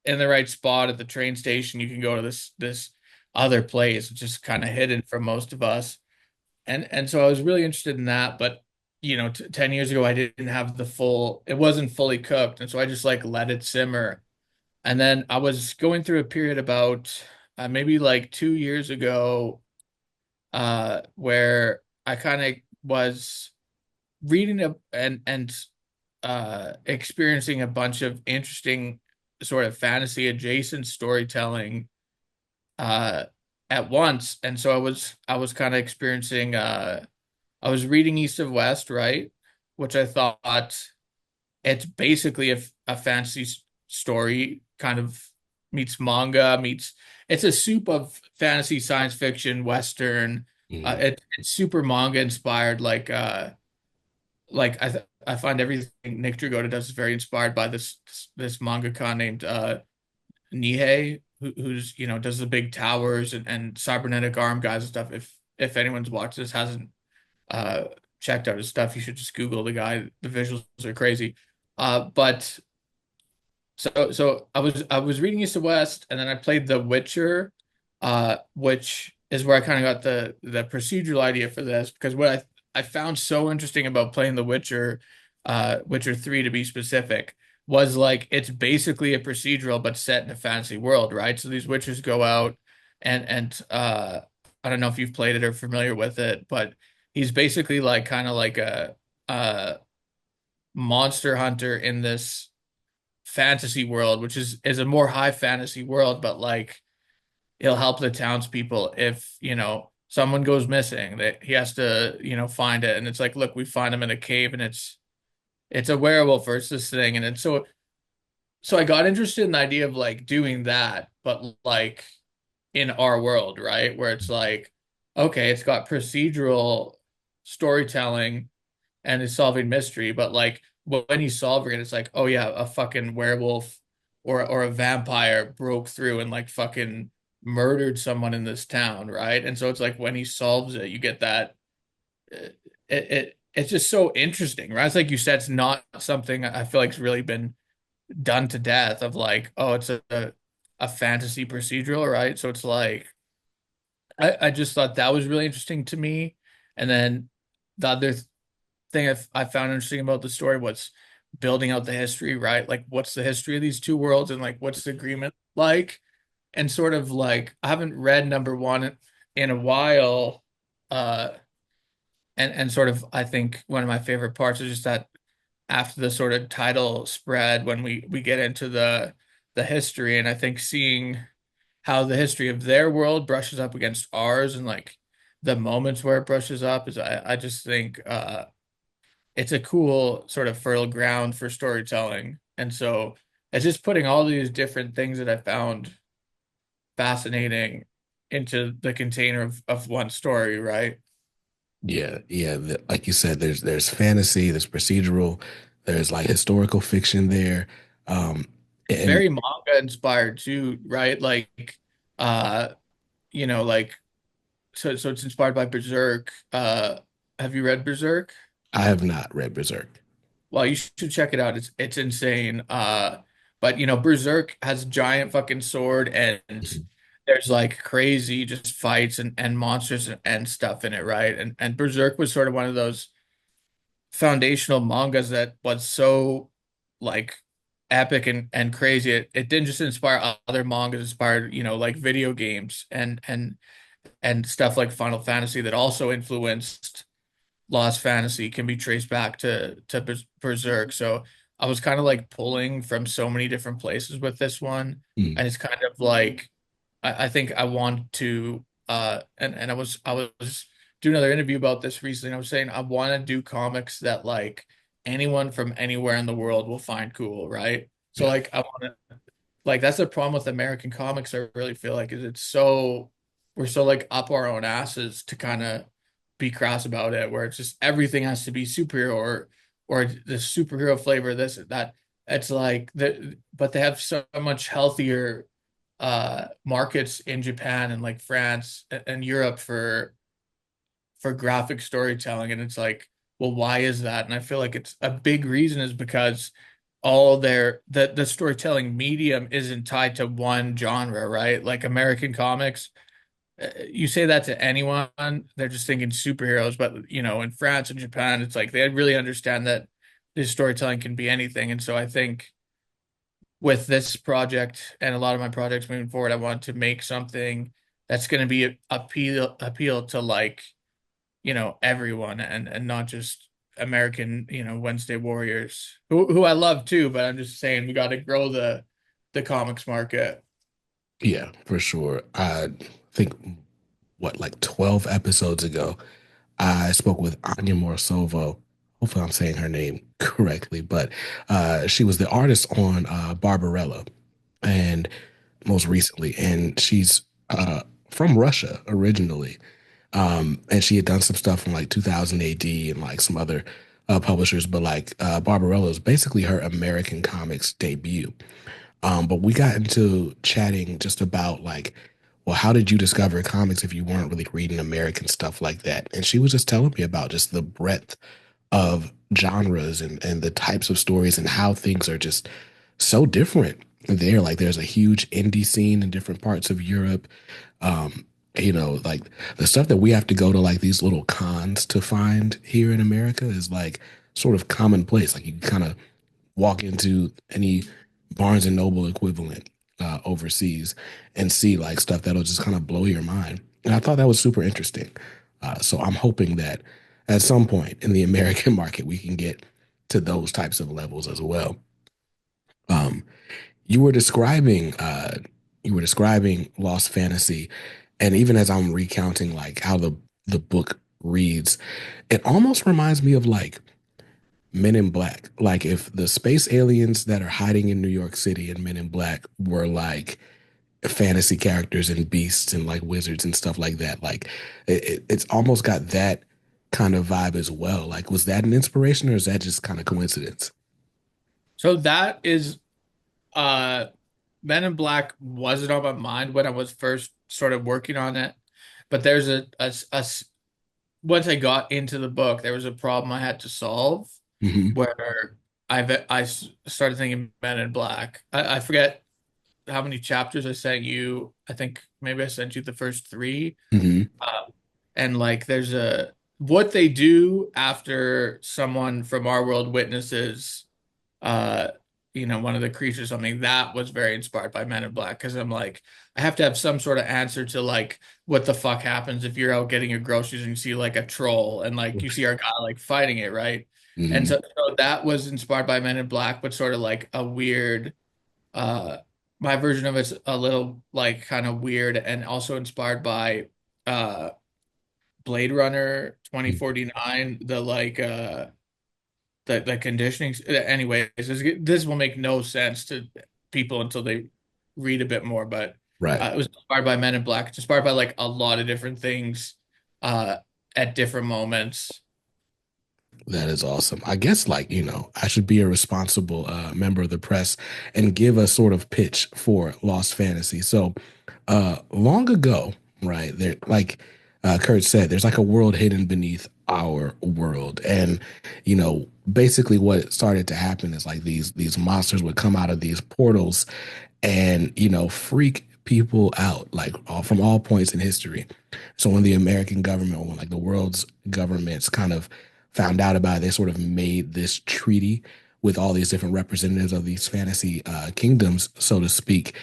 in the right spot at the train station, you can go to this other place, which is kind of hidden from most of us. And so I was really interested in that, but you know, 10 years ago I didn't have the full, it wasn't fully cooked, and so I just like let it simmer. And then I was going through a period about maybe like 2 years ago, where I kind of was reading and experiencing a bunch of interesting sort of fantasy adjacent storytelling uh, at once. And so I was kind of experiencing I was reading East of West, right? Which I thought it's basically a fantasy story, kind of meets manga, meets it's a soup of fantasy, science fiction, Western. Mhm. It's super manga inspired, like I find everything Nick Dragotta does is very inspired by this mangaka named Nihei, who's you know does the big towers and cybernetic arm guys and stuff. If anyone's watched this hasn't uh checked out his stuff, you should just Google the guy. The visuals are crazy. But so I was reading East to West, and then I played The Witcher, which is where I kind of got the procedural idea for this, because what I found so interesting about playing The Witcher, Witcher 3 to be specific, was like it's basically a procedural but set in a fantasy world, right? So these witchers go out and I don't know if you've played it or familiar with it, but he's basically like kind of like a monster hunter in this fantasy world, which is a more high fantasy world, but like he'll help the townspeople if, you know, someone goes missing, that he has to, you know, find it. And it's like, look, we find him in a cave and it's a werewolf versus this thing. And it's so I got interested in the idea of like doing that, but like in our world, right? Where it's like, okay, it's got procedural storytelling and is solving mystery, but like when he's solving it, it's like, oh yeah, a fucking werewolf or a vampire broke through and like fucking murdered someone in this town, right? And so it's like when he solves it, you get that it's just so interesting, right? It's like you said, it's not something I feel like's really been done to death of like, oh, it's a fantasy procedural, right? So it's like I just thought that was really interesting to me. And then the other thing I found interesting about the story was building out the history, right? Like, what's the history of these two worlds, and like, what's the agreement like? And sort of like, I haven't read number one in a while, uh, and sort of, I think one of my favorite parts is just that after the sort of title spread, when we get into the history, and I think seeing how the history of their world brushes up against ours, and like the moments where it brushes up is I just think it's a cool sort of fertile ground for storytelling. And so it's just putting all these different things that I found fascinating into the container of one story, right? Yeah, yeah. Like you said, there's fantasy, there's procedural, there's like historical fiction there. Um, It's and very manga inspired too, right? Like uh you know, like so it's inspired by Berserk. Have you read Berserk? I have not read Berserk. Well, you should check it out. It's insane. But you know, Berserk has a giant fucking sword, and Mhm. there's like crazy just fights and monsters and stuff in it, right? And Berserk was sort of one of those foundational mangas that was so like epic and crazy. It didn't just inspire other mangas, it inspired, you know, like video games and stuff like Final Fantasy that also influenced Lost Fantasy, can be traced back to Berserk. So I was kind of like pulling from so many different places with this one, Mm. and it's kind of like I think I want to and I was doing another interview about this recently, and I was saying I want to do comics that like anyone from anywhere in the world will find cool, right? So Yeah, like I want to like that's the problem with American comics, I really feel like, is it's so we're so like up our own asses to kind of be crass about it, where it's just everything has to be superhero or the superhero flavor, this that. It's like but they have so much healthier markets in Japan and like France and Europe for graphic storytelling. And it's like, well, why is that? And I feel like it's a big reason is because all the storytelling medium isn't tied to one genre, right? Like American comics, you say that to anyone, they're just thinking superheroes. But in France and Japan, it's like they really understand that this storytelling can be anything. And so I think with this project and a lot of my projects moving forward, I want to make something that's going to be appeal to like everyone and not just American, Wednesday Warriors, who I love too, but I'm just saying we got to grow the comics market. Yeah, for sure. I think what, like 12 episodes ago, I spoke with Anya Morsovo. Hopefully, I'm saying her name correctly, but she was the artist on Barbarella, and most recently, and she's from Russia originally, and she had done some stuff from like 2000 AD and like some other publishers, but like Barbarella is basically her American comics debut. But we got into chatting just about like, well, how did you discover comics if you weren't really reading American stuff like that? And she was just telling me about just the breadth of genres and the types of stories and how things are just so different there. Like there's a huge indie scene in different parts of Europe. Um, like the stuff that we have to go to like these little cons to find here in America is like sort of commonplace. Like you kind of walk into any Barnes and Noble equivalent overseas and see like stuff that'll just kind of blow your mind. And I thought that was super interesting. So I'm hoping that at some point in the American market, we can get to those types of levels as well. Um, you were describing Lost Fantasy, and even as I'm recounting like how the book reads, it almost reminds me of like Men in Black. Like if the space aliens that are hiding in New York City and Men in Black were like fantasy characters and beasts and like wizards and stuff like that. Like it's almost got that kind of vibe as well. Like was that an inspiration or is that just kind of coincidence? So that is uh Men in Black wasn't on my mind when I was first sort of working on it, but there's once I got into the book, there was a problem I had to solve Hmm. where started thinking Men in Black. I forget how many chapters I sent you. I think maybe I sent you the first three. Hmm. Uh, and like there's a what they do after someone from our world witnesses uh one of the creatures or something that was very inspired by Men in Black because I'm like I have to have some sort of answer to like what the fuck happens if you're out getting your groceries and you see like a troll and like you see our guy like fighting it, right? And Hmm. so that was inspired by Men in Black, but sort of like a weird uh my version of it's a little like kind of weird and also inspired by uh Blade Runner 2049, the like the conditioning. Anyways, this will make no sense to people until they read a bit more. But Right. it was inspired by Men in Black. It's inspired by like a lot of different things uh, at different moments. That is awesome. I guess like, I should be a responsible member of the press and give a sort of pitch for Lost Fantasy. So, long ago, right, there like Kurt said, there's like a world hidden beneath our world. And, basically what started to happen is like these monsters would come out of these portals and, freak people out like from all points in history. So when the American government, when like the world's governments kind of found out about it, they sort of made this treaty with all these different representatives of these fantasy kingdoms, so to speak,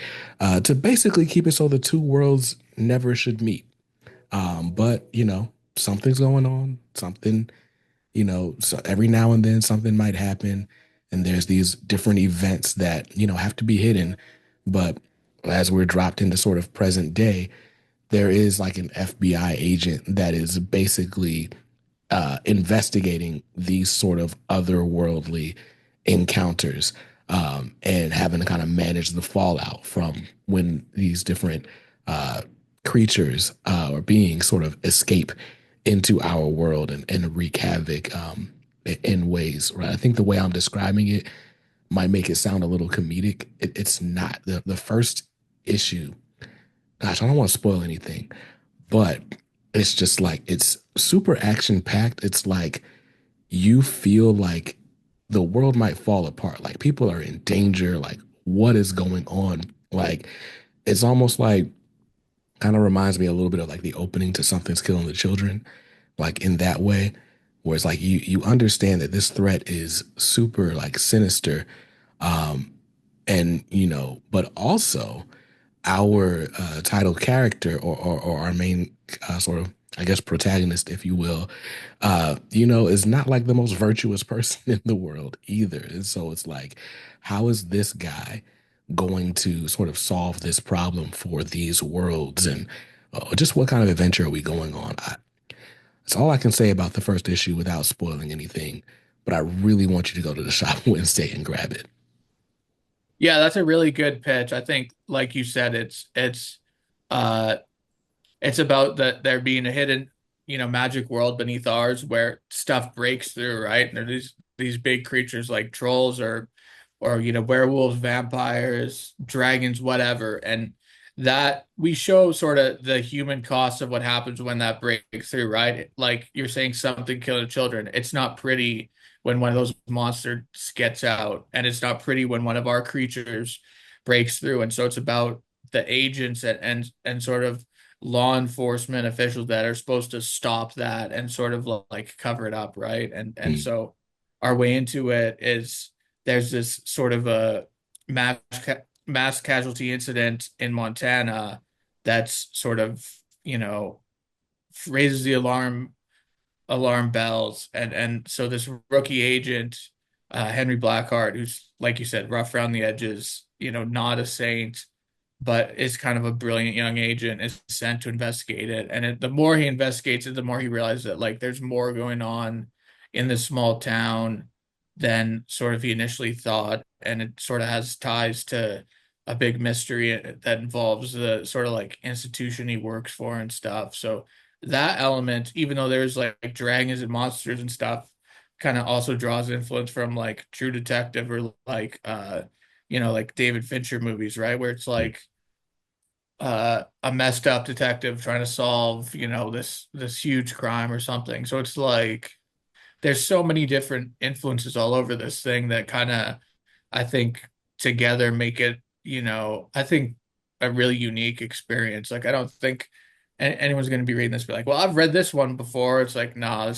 to basically keep it so the two worlds never should meet. But something's going on, something, so every now and then something might happen, and there's these different events that have to be hidden. But as we're dropped into sort of present day, there is like an FBI agent that is basically investigating these sort of otherworldly encounters, and having to kind of manage the fallout from when these different uh, creatures or beings sort of escape into our world and wreak havoc in ways, right? I think the way I'm describing it might make it sound a little comedic. It's not. The first issue, gosh, I don't want to spoil anything, but it's just like it's super action packed. It's like you feel like the world might fall apart. Like people are in danger. Like what is going on? Like it's almost like kind of reminds me a little bit of like the opening to Something's Killing the Children, like in that way, where it's like you understand that this threat is super like sinister, um, and but also our title character or our main sort of I guess protagonist, if you will, is not like the most virtuous person in the world either. And so it's like, how is this guy going to sort of solve this problem for these worlds? And just what kind of adventure are we going on? That's all I can say about the first issue without spoiling anything. But I really want you to go to the shop Wednesday and grab it. Yeah, that's a really good pitch. I think, like you said, uh it's about that there being a hidden, magic world beneath ours where stuff breaks through, right? And there are these big creatures like trolls or werewolves, vampires, dragons, whatever. And that we show sort of the human cost of what happens when that breaks through, right? Like you're saying something killing children. It's not pretty when one of those monsters gets out, and it's not pretty when one of our creatures breaks through. And so it's about the agents and sort of law enforcement officials that are supposed to stop that and sort of like cover it up, right? And Mm, so our way into it is there's this sort of a mass mass casualty incident in Montana that's sort of, you know, raises the alarm bells, and so this rookie agent, Henry Blackheart, who's like you said, rough around the edges, not a saint, but is kind of a brilliant young agent, is sent to investigate it. And the more he investigates it, the more he realizes that like there's more going on in this small town than sort of he initially thought, and it sort of has ties to a big mystery that involves the sort of like institution he works for and stuff. So that element, even though there's like dragons and monsters and stuff, kind of also draws influence from like True Detective or like like David Fincher movies, right? Where it's mm, like a messed up detective trying to solve, this huge crime or something. So it's like there's so many different influences all over this thing that kind of I think together make it, I think a really unique experience. Like I don't think anyone's going to be reading this and be like, well, I've read this one before. It's like, nah,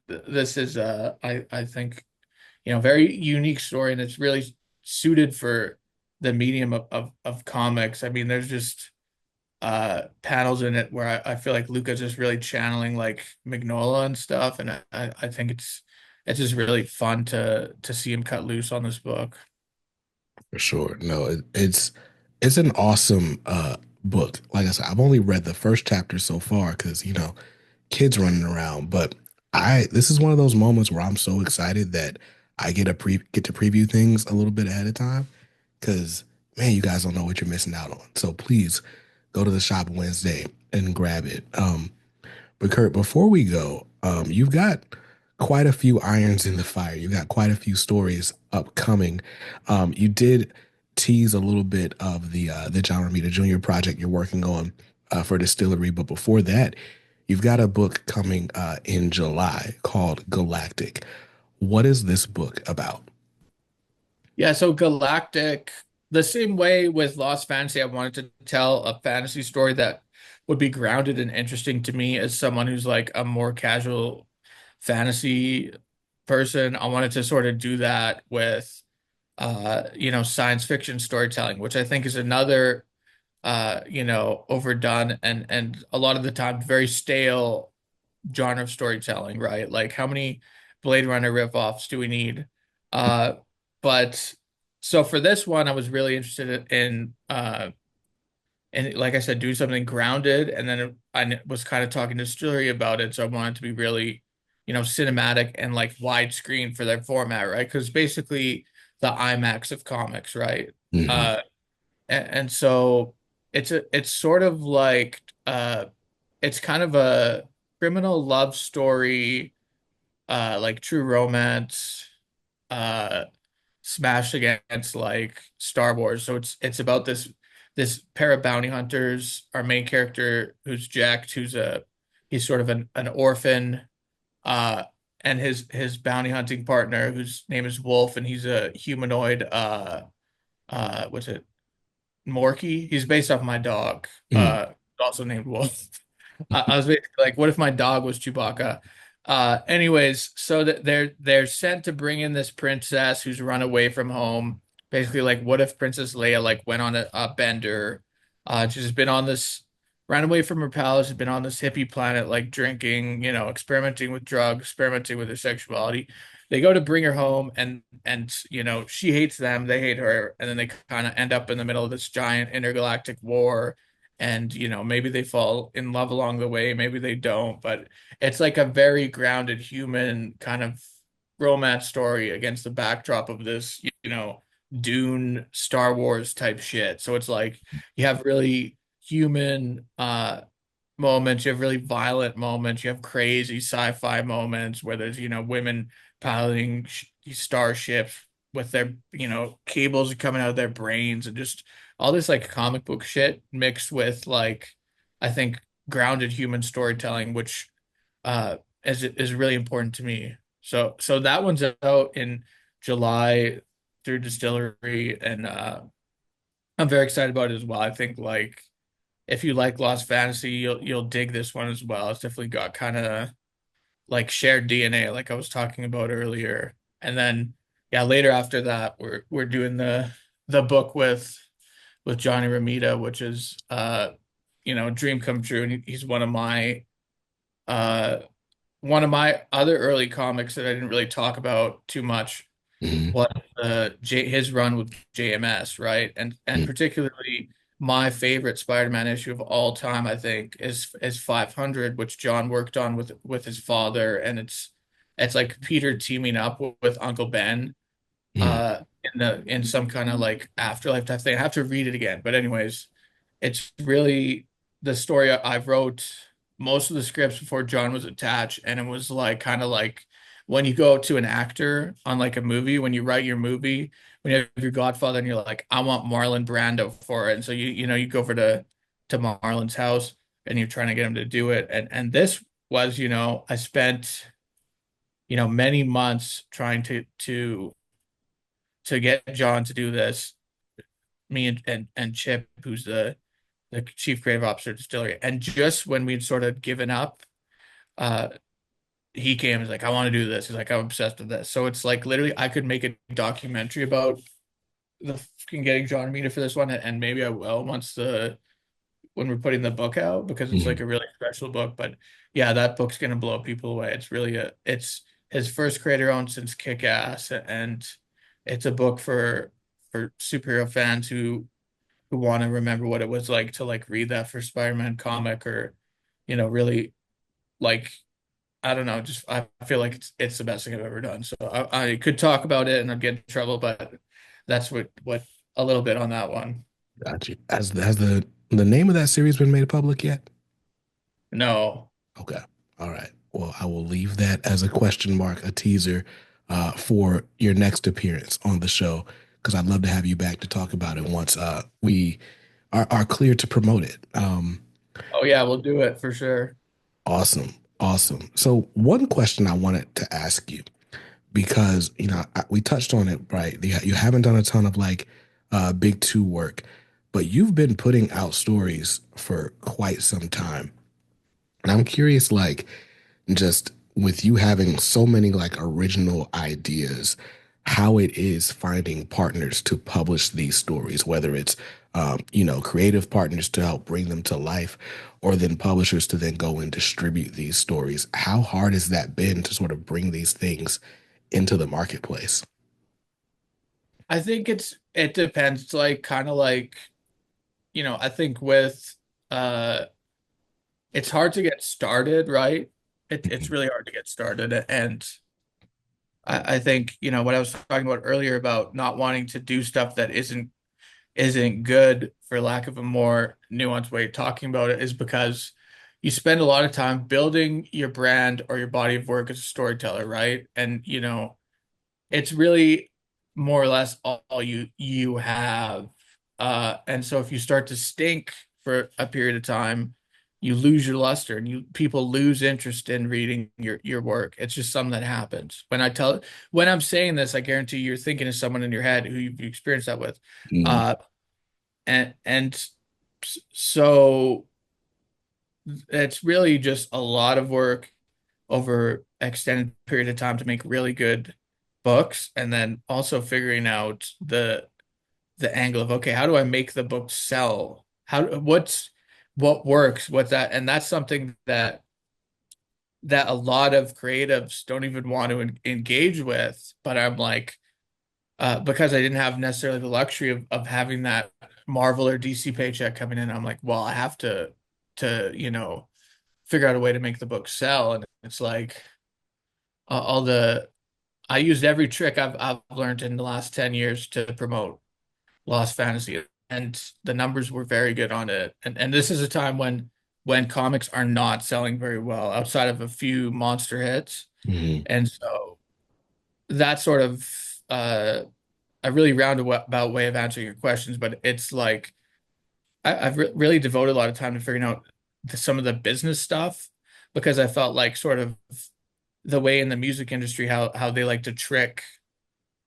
this is I think, very unique story, and it's really suited for the medium of comics. I mean, there's just panels in it where I feel like Luca's just really channeling like Magnola and stuff, and I think it's just really fun to see him cut loose on this book. for sure. No, it's an awesome book. Like I said, I've only read the first chapter so far because kids running around. But I this is one of those moments where I'm so excited that I get to preview things a little bit ahead of time because man, you guys don't know what you're missing out on. So please go to the shop Wednesday and grab it. But Curt, before we go, you've got quite a few irons in the fire. You've got quite a few stories upcoming. You did tease a little bit of the John Romita Jr. project you're working on for Distillery, but before that, you've got a book coming in July called Galactic. What is this book about? Yeah, so Galactic, the same way with Lost Fantasy, I wanted to tell a fantasy story that would be grounded and interesting to me as someone who's like a more casual fantasy person. I wanted to sort of do that with science fiction storytelling, which I think is another overdone and a lot of the time very stale genre of storytelling, right? Like how many Blade Runner ripoffs do we need? Uh, but so for this one, I was really interested in like I said, do something grounded, and then I was kind of talking to Stillery about it, so I wanted to be really, cinematic and like widescreen for their format, right? Because basically the IMAX of comics, right? Hmm. Uh, and so it's sort of like it's kind of a criminal love story, like true romance, uh smashed against like Star Wars. So it's about this pair of bounty hunters. Our main character, who's Jack, he's sort of an orphan, uh and his bounty hunting partner, whose name is Wolf, and he's a humanoid what's it, Morky. He's based off my dog, Mm, also named Wolf. I was basically like, what if my dog was Chewbacca? Anyways, so that they're sent to bring in this princess who's run away from home. Basically, like, what if Princess Leia like went on a bender? She's been on this, ran away from her palace, has been on this hippie planet, like drinking, experimenting with drugs, experimenting with her sexuality. They go to bring her home, and she hates them, they hate her, and then they kind of end up in the middle of this giant intergalactic war. And maybe they fall in love along the way, maybe they don't, but it's like a very grounded human kind of romance story against the backdrop of this, Dune Star Wars type shit. So it's like you have really human moments, you have really violent moments, you have crazy sci-fi moments where there's, women piloting these starships with their, cables coming out of their brains, and just all this like comic book shit mixed with like, I think, grounded human storytelling, which is really important to me. So that one's out in July through Distillery, and I'm very excited about it as well. I think like if you like Lost Fantasy, you'll dig this one as well. It's definitely got kind of like shared DNA, like I was talking about earlier. And then yeah, later after that, we're doing the book with Johnny Ramita, which is dream come true. And he's uh one of my other early comics that I didn't really talk about too much mm, was his run with JMS, right? And mm, particularly my favorite Spider-Man issue of all time, I think, is 500, which John worked on with his father, and it's like Peter teaming up with Uncle Ben mm, in some kind of like afterlife type thing. I have to read it again, but anyways, it's really the story I wrote most of the scripts before John was attached, and it was like kind of like when you go to an actor on like a movie, when you write your movie, when you have your Godfather, and you're like, I want Marlon Brando for it, and so you go over to Marlon's house, and you're trying to get him to do it, and this was, I spent many months trying to get John to do this, me and Chip, who's the chief creative officer of Distillery. And just when we'd sort of given up, uh, he came. He's like, I want to do this. He's like, I'm obsessed with this. So it's like literally, I could make a documentary about the fucking getting John Romita for this one, and maybe I will once the when we're putting the book out, because it's like mm. a really special book. But yeah, that book's gonna blow people away. It's really it's his first creator owned since Kick Ass, and it's a book for superhero fans who want to remember what it was like to like read that first Spider-Man comic, or really like, I don't know, just I feel like it's the best thing I've ever done. So I could talk about it and I'd get in trouble, but that's what a little bit on that one. Got you. Has the name of that series been made public yet? No. Okay. All right. Well, I will leave that as a question mark, a teaser for your next appearance on the show, because I'd love to have you back to talk about it once we are clear to promote it. Oh yeah, we'll do it for sure. Awesome. Awesome. So, one question I wanted to ask you, because, we touched on it, right? You haven't done a ton of like big two work, but you've been putting out stories for quite some time. And I'm curious, like, just with you having so many like original ideas, how it is finding partners to publish these stories, whether it's creative partners to help bring them to life, or then publishers to then go and distribute these stories. How hard has that been to sort of bring these things into the marketplace? I think it depends. It's like kind of like, I think with uh it's hard to get started, right? It's really hard to get started. And I think, what I was talking about earlier about not wanting to do stuff that isn't good, for lack of a more nuanced way of talking about it, is because you spend a lot of time building your brand or your body of work as a storyteller, right? And it's really more or less all you have. And so if you start to stink for a period of time, you lose your luster and you people lose interest in reading your work. It's just something that happens. When I'm saying this, I guarantee you're thinking of someone in your head who you've experienced that with. Mm, Uh so it's really just a lot of work over extended period of time to make really good books, and then also figuring out the angle of, okay, how do I make the book sell? What works? What's that? And that's something that a lot of creatives don't even want to engage with. But I'm like, because I didn't have necessarily the luxury of having that Marvel or DC paycheck coming in, I'm like, well, I have to figure out a way to make the book sell. And it's like all the I used every trick I've learned in the last 10 years to promote Lost Fantasy, and the numbers were very good on it. And this is a time when comics are not selling very well outside of a few monster hits. mhm, And so that's sort of a really roundabout way of answering your questions, but it's like I've really devoted a lot of time to figuring out some of the business stuff, because I felt like sort of the way in the music industry how they like to trick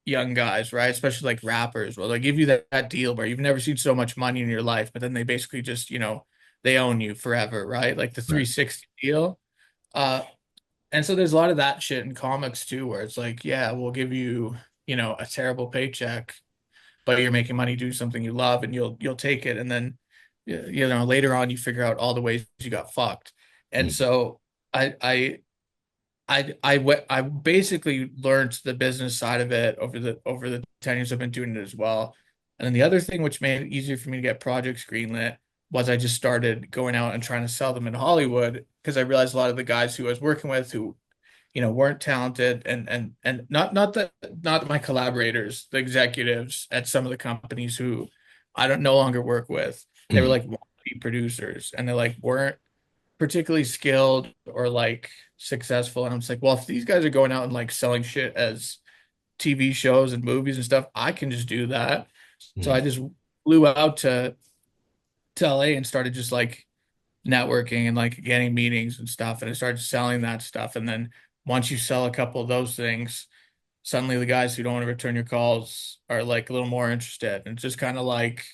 young guys, right? Especially like rappers. Well, they give you that deal where you've never seen so much money in your life, but then they basically just, they own you forever, right? Like the right. 360 deal. Uh, and so there's a lot of that shit in comics too, where it's like, yeah, we'll give you, a terrible paycheck, but you're making money, do something you love, and you'll take it. And then, later on, you figure out all the ways you got fucked. And Mm, so I basically learned the business side of it over the 10 years I've been doing it as well. And then the other thing which made it easier for me to get projects greenlit was I just started going out and trying to sell them in Hollywood, because I realized a lot of the guys who I was working with who, weren't talented, and not my collaborators, the executives at some of the companies who I don't no longer work with. They were mm, like wannabe producers, and they like weren't particularly skilled or like successful. And I'm just like, well, if these guys are going out and like selling shit as TV shows and movies and stuff, I can just do that. So I mm, just flew out to LA and started just like networking and like getting meetings and stuff. And I started selling that stuff. And then once you sell a couple of those things, suddenly the guys who don't want to return your calls are like a little more interested. And it's just kind of like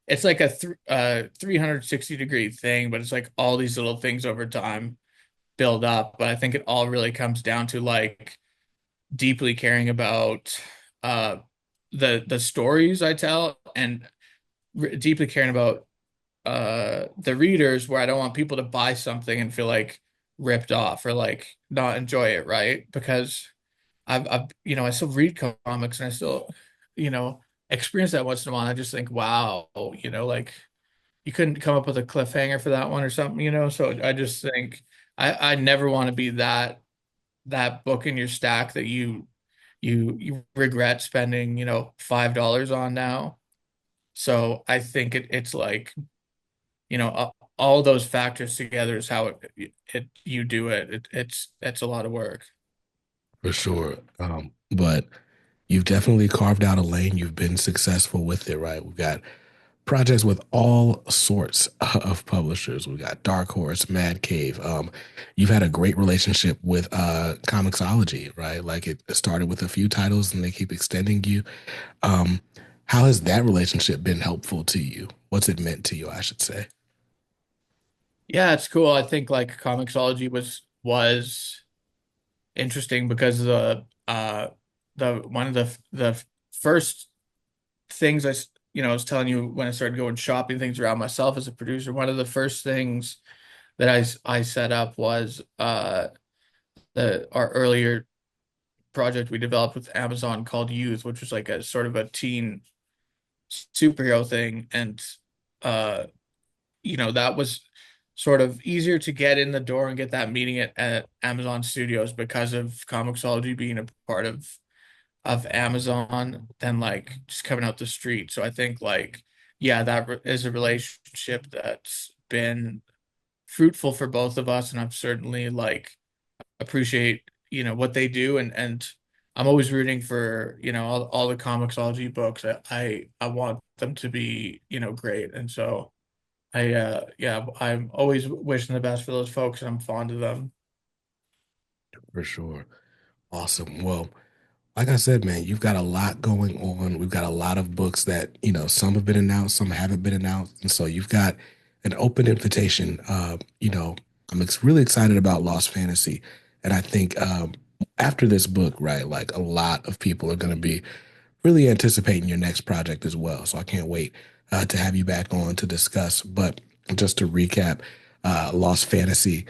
it's like a 360-degree thing, but it's like all these little things over time build up. But I think it all really comes down to like deeply caring about uh the stories I tell, and deeply caring about the readers, where I don't want people to buy something and feel like ripped off or like not enjoy it, right? Because I still read comics, and I still, you know, experience that once in a while. I just think, wow, like you couldn't come up with a cliffhanger for that one or something. So I just think I never want to be that book in your stack that you regret spending, $5 on now. So I think it's like, all those factors together is how it you do it. It's a lot of work. for sure. But you've definitely carved out a lane. You've been successful with it, right? We've got projects with all sorts of publishers. We got Dark Horse, Mad Cave. You've had a great relationship with Comixology, right? Like it started with a few titles and they keep extending you. Um, how has that relationship been helpful to you? What's it meant to you, I should say? Yeah, it's cool. I think like Comixology was interesting because the one of the first things I was telling you when I started going shopping things around myself as a producer, one of the first things that I set up was the our earlier project we developed with Amazon called Youth, which was like a sort of a teen superhero thing. And uh that was sort of easier to get in the door and get that meeting at Amazon Studios because of Comixology being a part of Amazon than like just coming out the street. So I think like, yeah, is a relationship that's been fruitful for both of us, and I've certainly like appreciate, what they do, and I'm always rooting for, all the Comixology books. I want them to be, great. And so Yeah, I'm always wishing the best for those folks, and I'm fond of them. For sure. Awesome. Well, like I said, man, you've got a lot going on. We've got a lot of books that, some have been announced, some haven't been announced. And so you've got an open invitation. I'm really excited about Lost Fantasy. And I think after this book, right, like a lot of people are going to be really anticipating your next project as well. So I can't wait to have you back on to discuss. But just to recap, Lost Fantasy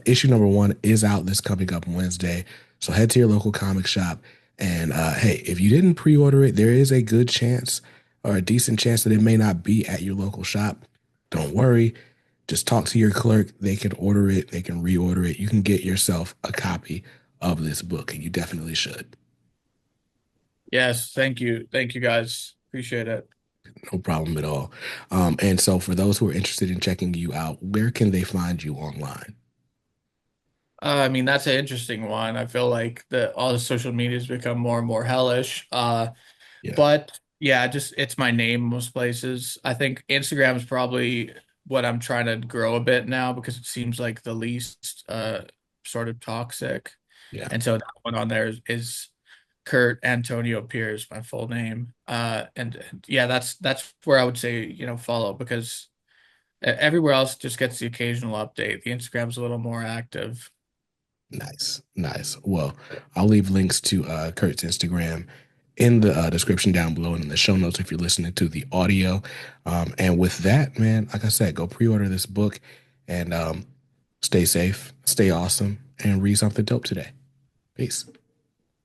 issue number one is out this coming up Wednesday. So head to your local comic shop. And hey, if you didn't pre order it, there is a good chance or a decent chance that it may not be at your local shop. Don't worry. Just talk to your clerk. They can order it, they can reorder it. You can get yourself a copy of this book, and you definitely should. Yes, thank you guys, appreciate it. No problem at all. And so, for those who are interested in checking you out, where can they find you online? I mean, that's an interesting one. I feel like the all the social medias become more and more hellish. Yeah, But yeah, just it's my name most places. I think Instagram is probably what I'm trying to grow a bit now because it seems like the least sort of toxic. yeah, And so that one on there is Curt Antonio Pires, my full name. And yeah, that's where I would say, follow because everywhere else just gets the occasional update. The Instagram's a little more active. nice, nice. Well, I'll leave links to Kurt's Instagram in the description down below and in the show notes if you're listening to the audio. And with that, man, like I said, go pre-order this book and stay safe, stay awesome, and read something dope today. Peace.